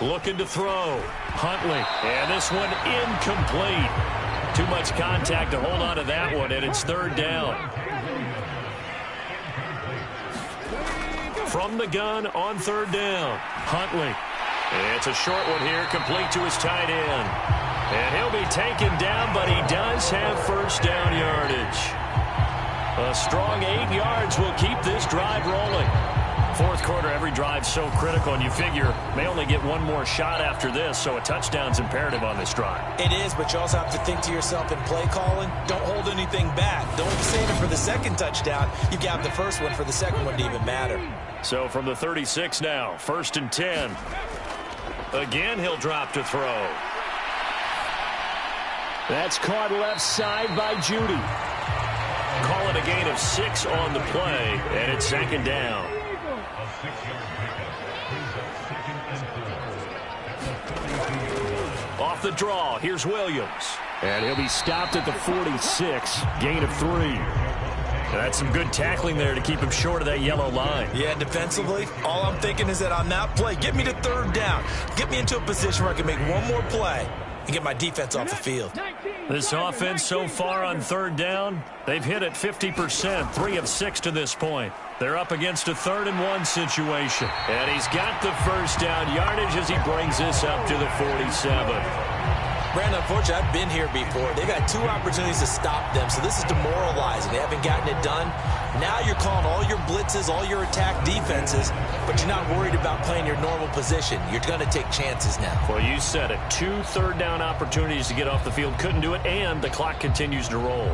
Looking to throw. Huntley. And this one incomplete. Too much contact to hold on to that one, and it's 3rd down. From the gun on 3rd down. Huntley. It's a short one here, complete to his tight end. And he'll be taken down, but he does have first down yardage. A strong 8 yards will keep this drive rolling. Fourth quarter, every drive so critical, and you figure may only get one more shot after this, so a touchdown's imperative on this drive. It is, but you also have to think to yourself in play calling, don't hold anything back. Don't save it for the second touchdown. You got the first one for the second one to even matter. So from the 36 now, 1st and 10. Again, he'll drop to throw. That's caught left side by Judy. Call it a gain of 6 on the play, and it's second down. Off the draw, here's Williams. And he'll be stopped at the 46, gain of 3. That's some good tackling there to keep him short of that yellow line. Yeah, defensively, all I'm thinking is that on that play, get me to third down. Get me into a position where I can make one more play and get my defense off the field. This offense so far on third down, they've hit it 50%, 3 of 6 to this point. They're up against a 3rd and 1 situation. And he's got the first down yardage as he brings this up to the 47. Brandon, unfortunately, I've been here before. They've had 2 opportunities to stop them, so this is demoralizing. They haven't gotten it done. Now you're calling all your blitzes, all your attack defenses, but you're not worried about playing your normal position. You're going to take chances now. Well, you said it. 2 third-down opportunities to get off the field. Couldn't do it, and the clock continues to roll.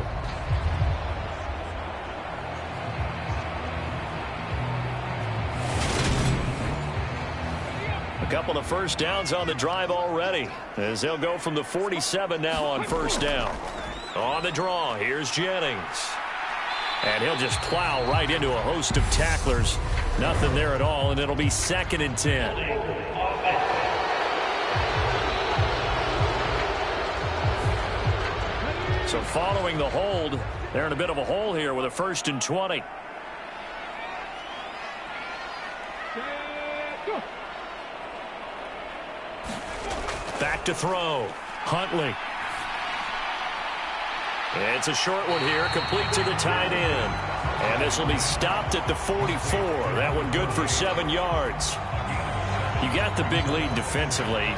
A couple of first downs on the drive already, as they'll go from the 47 now on first down. On the draw, here's Jennings. And he'll just plow right into a host of tacklers. Nothing there at all, and it'll be 2nd and 10. So following the hold, they're in a bit of a hole here with a 1st and 20. Back to throw. Huntley. It's a short one here, complete to the tight end. And this will be stopped at the 44. That one good for 7 yards. You got the big lead defensively.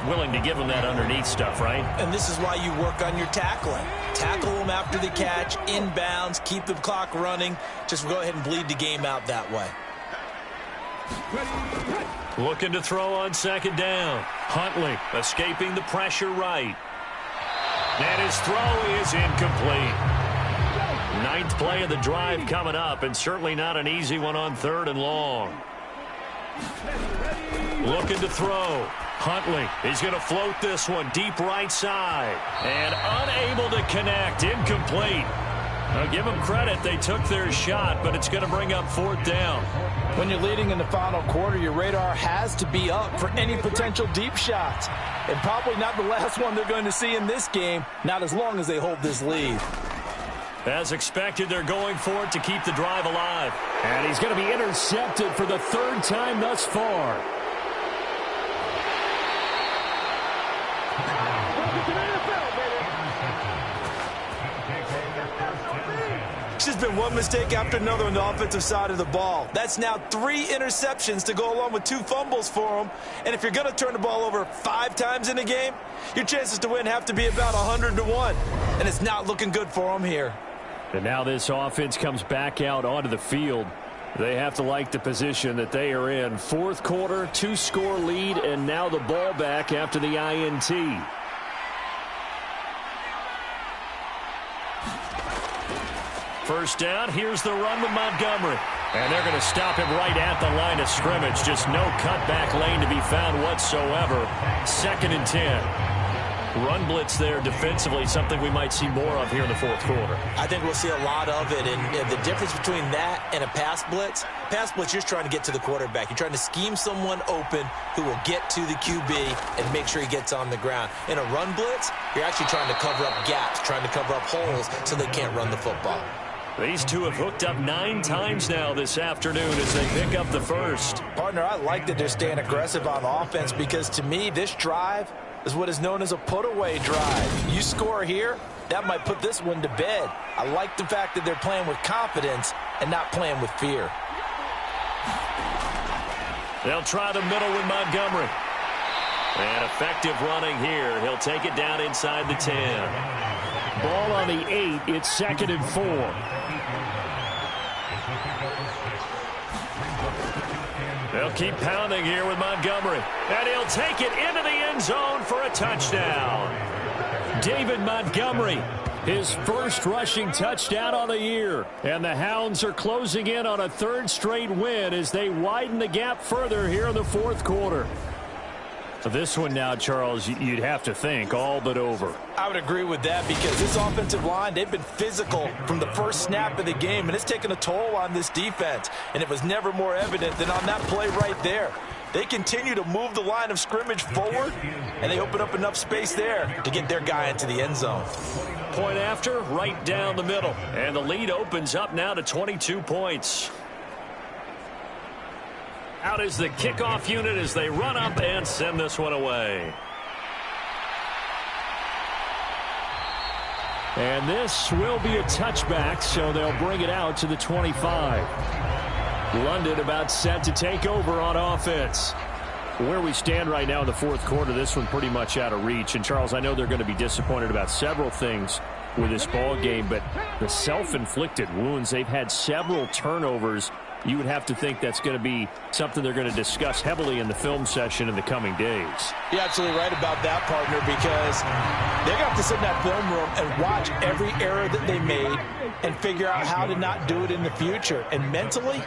Willing to give them that underneath stuff, right? And this is why you work on your tackling. Tackle them after the catch, inbounds, keep the clock running. Just go ahead and bleed the game out that way. Looking to throw on 2nd down. Huntley escaping the pressure right. And his throw is incomplete. 9th play of the drive coming up, and certainly not an easy one on 3rd and long. Looking to throw. Huntley is going to float this one deep right side. And unable to connect. Incomplete. Now give them credit. They took their shot, but it's going to bring up 4th down. When you're leading in the final quarter, your radar has to be up for any potential deep shots. And probably not the last one they're going to see in this game, not as long as they hold this lead. As expected, they're going for it to keep the drive alive. And he's going to be intercepted for the 3rd time thus far. It's just been one mistake after another on the offensive side of the ball. That's now 3 interceptions to go along with 2 fumbles for them. And if you're going to turn the ball over 5 times in a game, your chances to win have to be about 100 to 1. And it's not looking good for them here. And now this offense comes back out onto the field. They have to like the position that they are in. 4th quarter, 2-score lead, and now the ball back after the INT. First down, here's the run with Montgomery. And they're going to stop him right at the line of scrimmage. Just no cutback lane to be found whatsoever. 2nd and 10. Run blitz there defensively, something we might see more of here in the 4th quarter. I think we'll see a lot of it. And the difference between that and a pass blitz, you're just trying to get to the quarterback. You're trying to scheme someone open who will get to the QB and make sure he gets on the ground. In a run blitz, you're actually trying to cover up gaps, trying to cover up holes so they can't run the football. These two have hooked up 9 times now this afternoon as they pick up the first. Partner, I like that they're staying aggressive on offense because, to me, this drive is what is known as a put-away drive. You score here, that might put this one to bed. I like the fact that they're playing with confidence and not playing with fear. They'll try the middle with Montgomery. And effective running here. He'll take it down inside the 10. Ball on the 8. It's 2nd and 4. They'll keep pounding here with Montgomery. And he'll take it into the end zone for a touchdown. David Montgomery, his first rushing touchdown on the year. And the Hounds are closing in on a 3rd straight win as they widen the gap further here in the 4th quarter. This one now, Charles, you'd have to think all but over. I would agree with that because this offensive line, they've been physical from the first snap of the game, and it's taken a toll on this defense. And it was never more evident than on that play right there. They continue to move the line of scrimmage forward, and they open up enough space there to get their guy into the end zone. Point after, right down the middle. And the lead opens up now to 22 points. Out is the kickoff unit as they run up and send this one away. And this will be a touchback, so they'll bring it out to the 25. London about set to take over on offense. Where we stand right now in the fourth quarter, this one pretty much out of reach. And, Charles, I know they're going to be disappointed about several things with this ball game, but the self-inflicted wounds, they've had several turnovers. You would have to think that's going to be something they're going to discuss heavily in the film session in the coming days. You're absolutely right about that, partner, because they're going to have to sit in that film room and watch every error that they made and figure out how to not do it in the future. And mentally,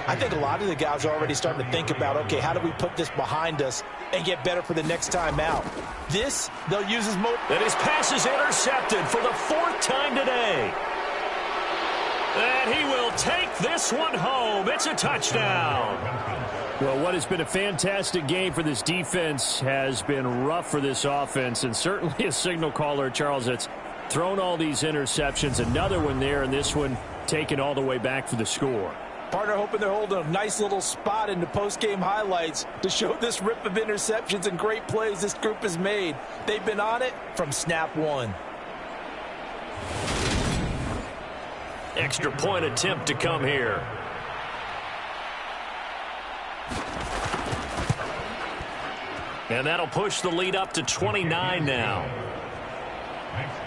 I think a lot of the guys are already starting to think about, okay, how do we put this behind us and get better for the next time out? This, they'll use as motivation. And his pass is intercepted for the fourth time today. And he will take this one home. It's a touchdown. Well, what has been a fantastic game for this defense has been rough for this offense, and certainly a signal caller, Charles, that's thrown all these interceptions. Another one there, and this one taken all the way back for the score. Partner hoping they're holding a nice little spot in the post-game highlights to show this rip of interceptions and great plays this group has made. They've been on it from snap one. Extra point attempt to come here. And that'll push the lead up to 29 now.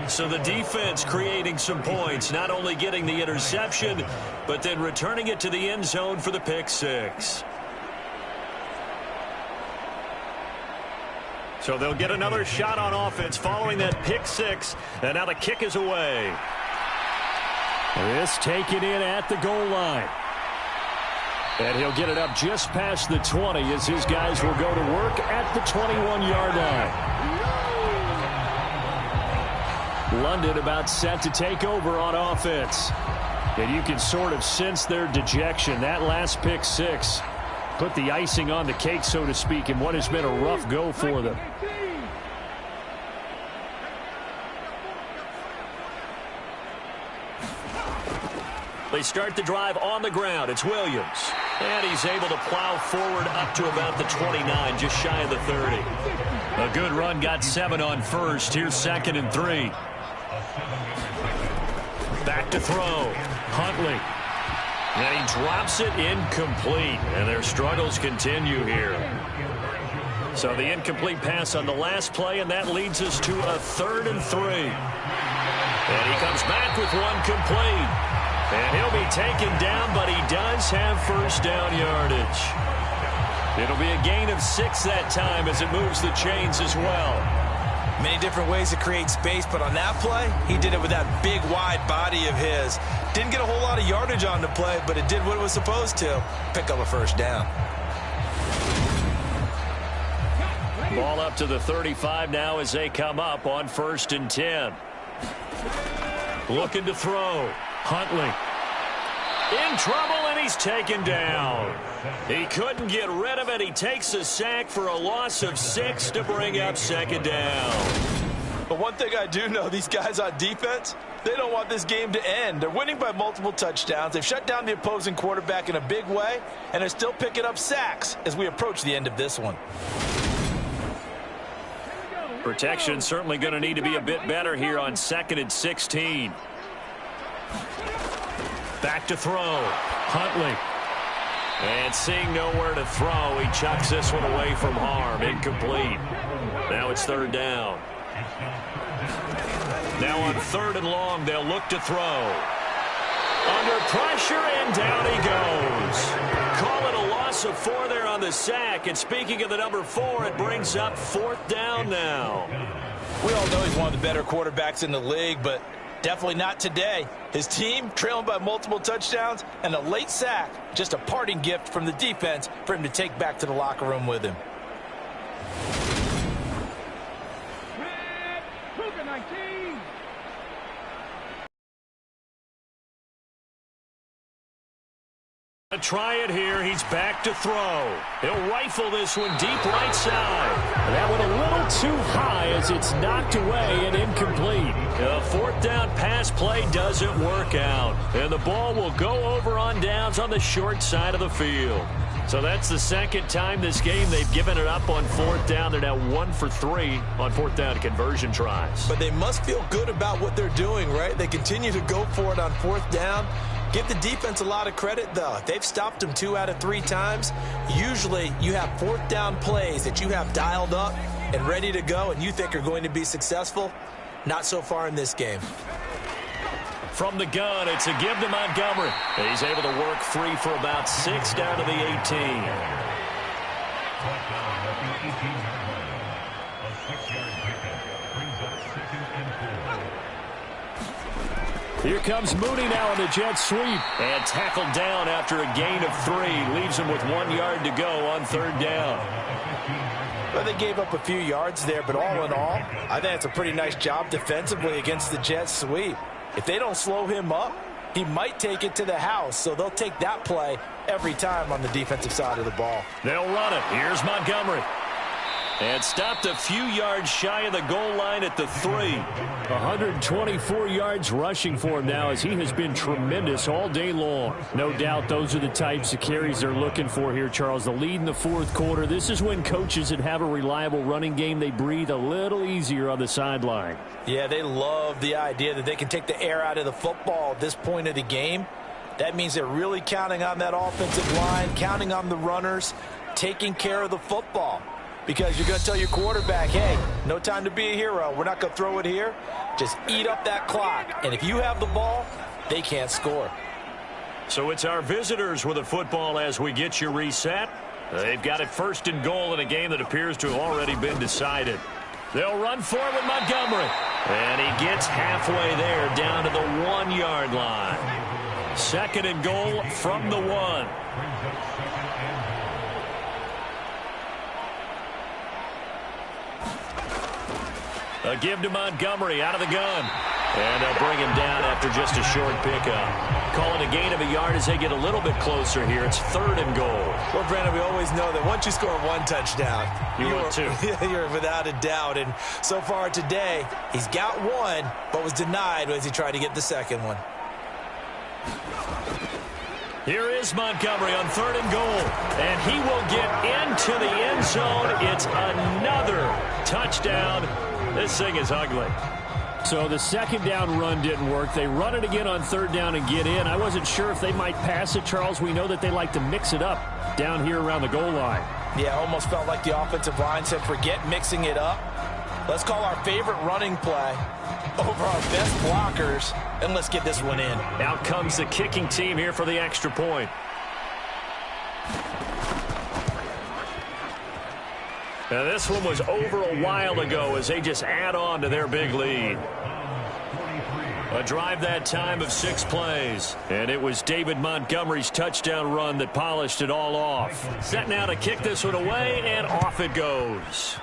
So the defense creating some points, not only getting the interception, but then returning it to the end zone for the pick six. So they'll get another shot on offense following that pick six, and now the kick is away. This taken in at the goal line. And he'll get it up just past the 20 as his guys will go to work at the 21-yard line. London about set to take over on offense. And you can sort of sense their dejection. That last pick six put the icing on the cake, so to speak, in what has been a rough go for them. They start the drive on the ground. It's Williams. And he's able to plow forward up to about the 29, just shy of the 30. A good run, got 7 on first. Here's 2nd and 3. Back to throw. Huntley. And he drops it incomplete. And their struggles continue here. So the incomplete pass on the last play, and that leads us to a 3rd and 3. And he comes back with one complete. And he'll be taken down, but he does have first down yardage. It'll be a gain of 6 that time as it moves the chains as well. Many different ways to create space, but on that play, he did it with that big, wide body of his. Didn't get a whole lot of yardage on the play, but it did what it was supposed to. Pick up a first down. Ball up to the 35 now as they come up on 1st and 10. Looking to throw. Huntley. In trouble, and he's taken down. He couldn't get rid of it. He takes a sack for a loss of 6 to bring up 2nd down. But one thing I do know, these guys on defense, they don't want this game to end. They're winning by multiple touchdowns. They've shut down the opposing quarterback in a big way, and they're still picking up sacks as we approach the end of this one. Protection certainly going to need to be a bit better here on 2nd and 16. Back to throw. Huntley. And seeing nowhere to throw, he chucks this one away from harm. Incomplete. Now it's 3rd down. Now on 3rd and long, they'll look to throw. Under pressure, and down he goes. Call it a loss of 4 there on the sack. And speaking of the number 4, it brings up 4th down now. We all know he's one of the better quarterbacks in the league, but definitely not today. His team trailing by multiple touchdowns, and a late sack, just a parting gift from the defense for him to take back to the locker room with him. Try it here. He's back to throw. He'll rifle this one deep right side. That one a little too high as it's knocked away and incomplete. The fourth down pass play doesn't work out. And the ball will go over on downs on the short side of the field. So that's the second time this game they've given it up on fourth down. They're now 1 for 3 on fourth down conversion tries. But they must feel good about what they're doing, right? They continue to go for it on fourth down. Give the defense a lot of credit, though. They've stopped them 2 out of 3 times. Usually you have fourth down plays that you have dialed up and ready to go and you think are going to be successful. Not so far in this game. From the gun, it's a give to Montgomery. He's able to work free for about 6 down to the 18. Here comes Mooney now on the jet sweep. And tackled down after a gain of 3. Leaves him with 1 yard to go on third down. Well, they gave up a few yards there, but all in all, I think it's a pretty nice job defensively against the jet sweep. If they don't slow him up, he might take it to the house, so they'll take that play every time on the defensive side of the ball. They'll run it. Here's Montgomery. And stopped a few yards shy of the goal line at the 3. 124 yards rushing for him now as he has been tremendous all day long. No doubt those are the types of carries they're looking for here, Charles. The lead in the fourth quarter. This is when coaches that have a reliable running game, they breathe a little easier on the sideline. Yeah, they love the idea that they can take the air out of the football at this point of the game. That means they're really counting on that offensive line, counting on the runners, taking care of the football. Because you're going to tell your quarterback, hey, no time to be a hero. We're not going to throw it here. Just eat up that clock. And if you have the ball, they can't score. So it's our visitors with the football as we get you reset. They've got it first and goal in a game that appears to have already been decided. They'll run for it with Montgomery. And he gets halfway there down to the 1 yard line. Second and goal from the 1. A give to Montgomery out of the gun. And they'll bring him down after just a short pickup. Calling a gain of a yard as they get a little bit closer here. It's third and goal. Well, Brandon, we always know that once you score 1 touchdown, you're without a doubt. And so far today, he's got 1, but was denied as he tried to get the second one. Here is Montgomery on third and goal. And he will get into the end zone. It's another touchdown. This thing is ugly. So the second down run didn't work. They run it again on third down and get in. I wasn't sure if they might pass it, Charles. We know that they like to mix it up down here around the goal line. Yeah, almost felt like the offensive line said, forget mixing it up. Let's call our favorite running play over our best blockers, and let's get this one in. Out comes the kicking team here for the extra point. Now this one was over a while ago as they just add on to their big lead. A drive that time of 6 plays. And it was David Montgomery's touchdown run that polished it all off. Set now to kick this one away, and off it goes.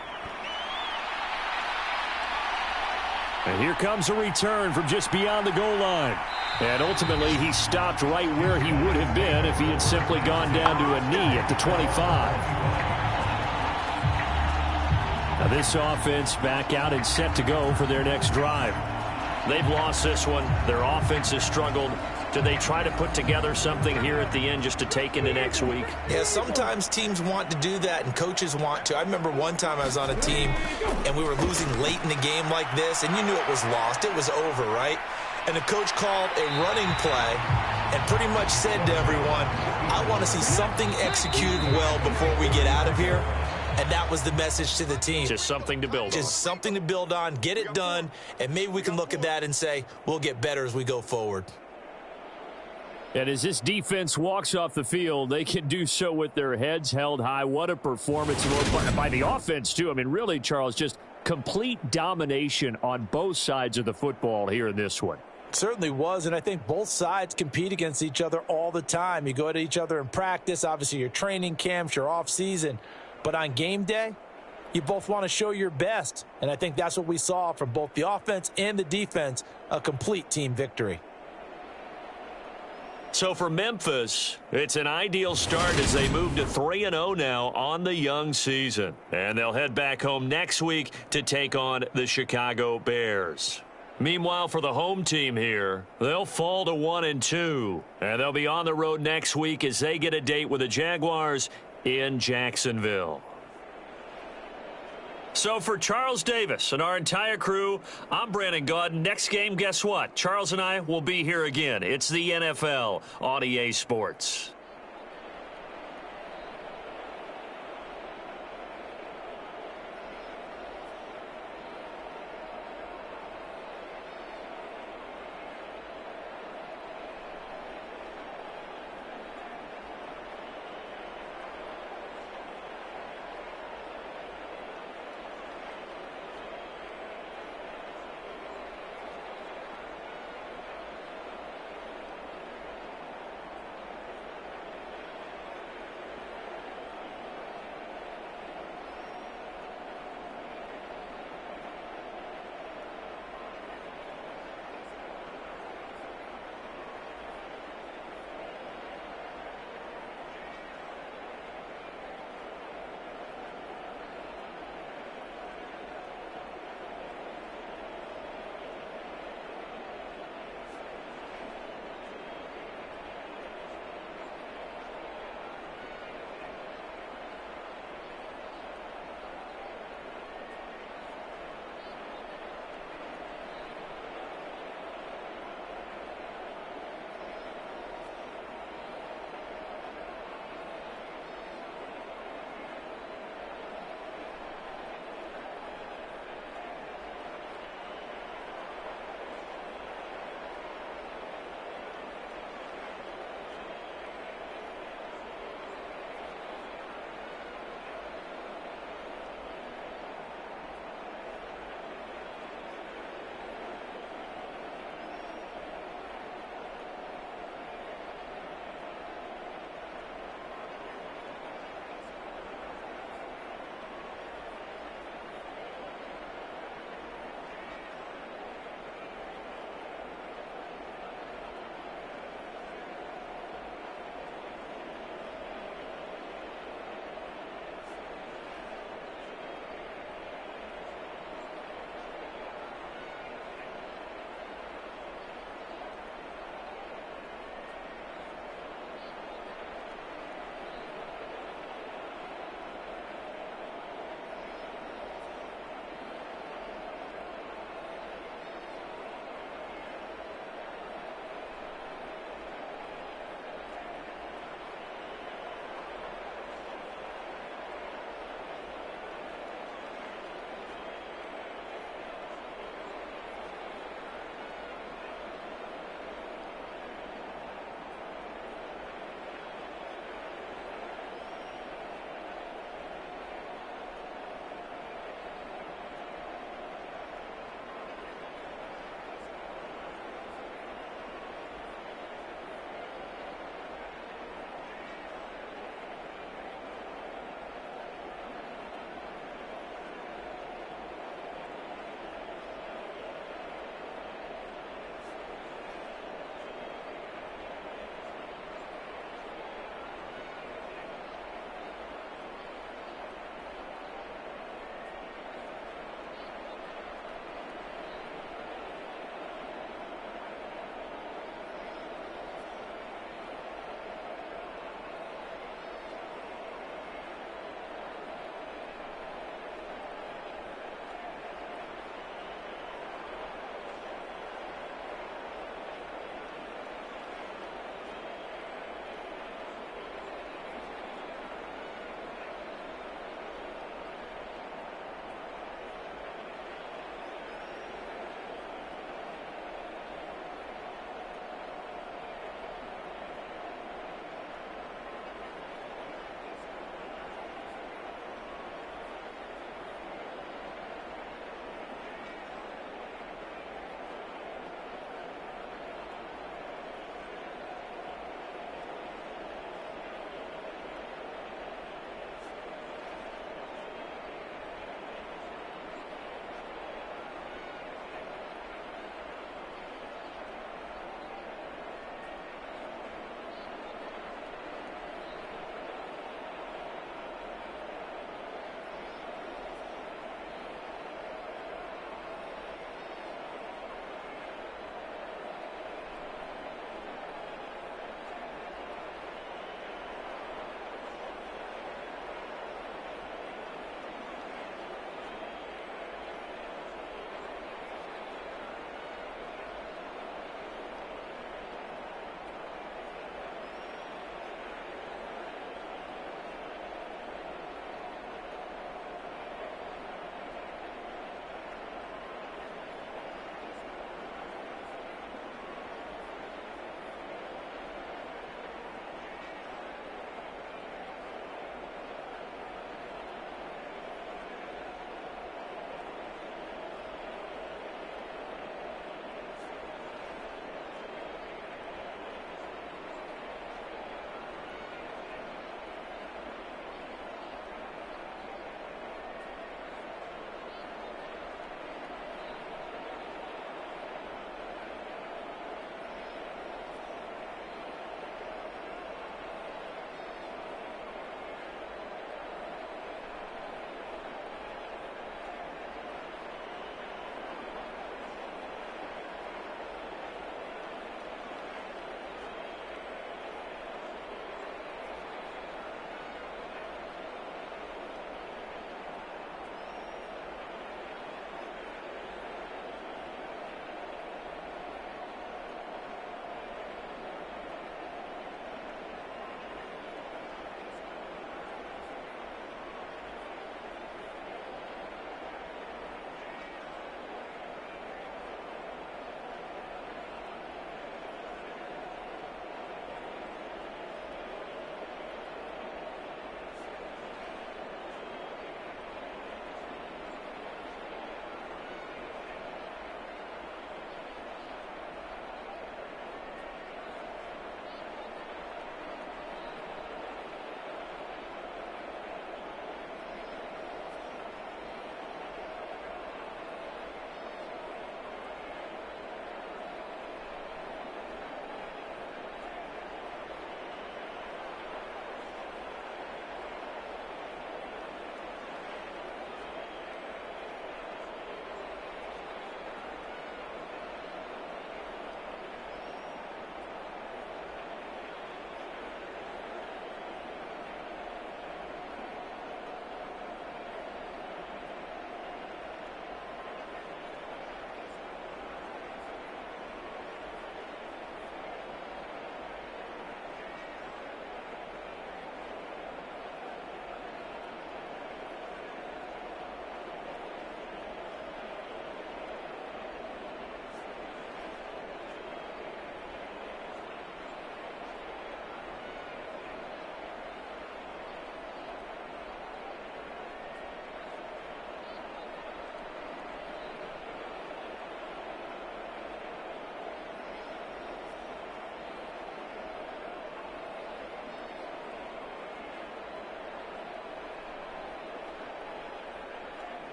And here comes a return from just beyond the goal line. And ultimately, he stopped right where he would have been if he had simply gone down to a knee at the 25. Now this offense back out and set to go for their next drive. They've lost this one. Their offense has struggled. Do they try to put together something here at the end just to take into next week? Yeah, sometimes teams want to do that and coaches want to. I remember one time I was on a team and we were losing late in the game like this, and you knew it was lost. It was over, right? And the coach called a running play and pretty much said to everyone, I want to see something executed well before we get out of here. And that was the message to the team. Just something to build on. Just something to build on, get it done, and maybe we can look at that and say, we'll get better as we go forward. And as this defense walks off the field, they can do so with their heads held high. What a performance by the offense, too. I mean, really, Charles, just complete domination on both sides of the football here in this one. Certainly was, and I think both sides compete against each other all the time. You go to each other in practice, obviously your training camps, your off season. But on game day, You both want to show your best, and I think that's what we saw from both the offense and the defense, a complete team victory. So for Memphis, it's an ideal start as they move to 3-0 now on the young season. And they'll head back home next week to take on the Chicago Bears. Meanwhile, for the home team here, they'll fall to 1-2. And they'll be on the road next week as they get a date with the Jaguars in Jacksonville. So for Charles Davis and our entire crew, I'm Brandon Gaudin. Next game, guess what? Charles and I will be here again. It's the NFL on EA Sports.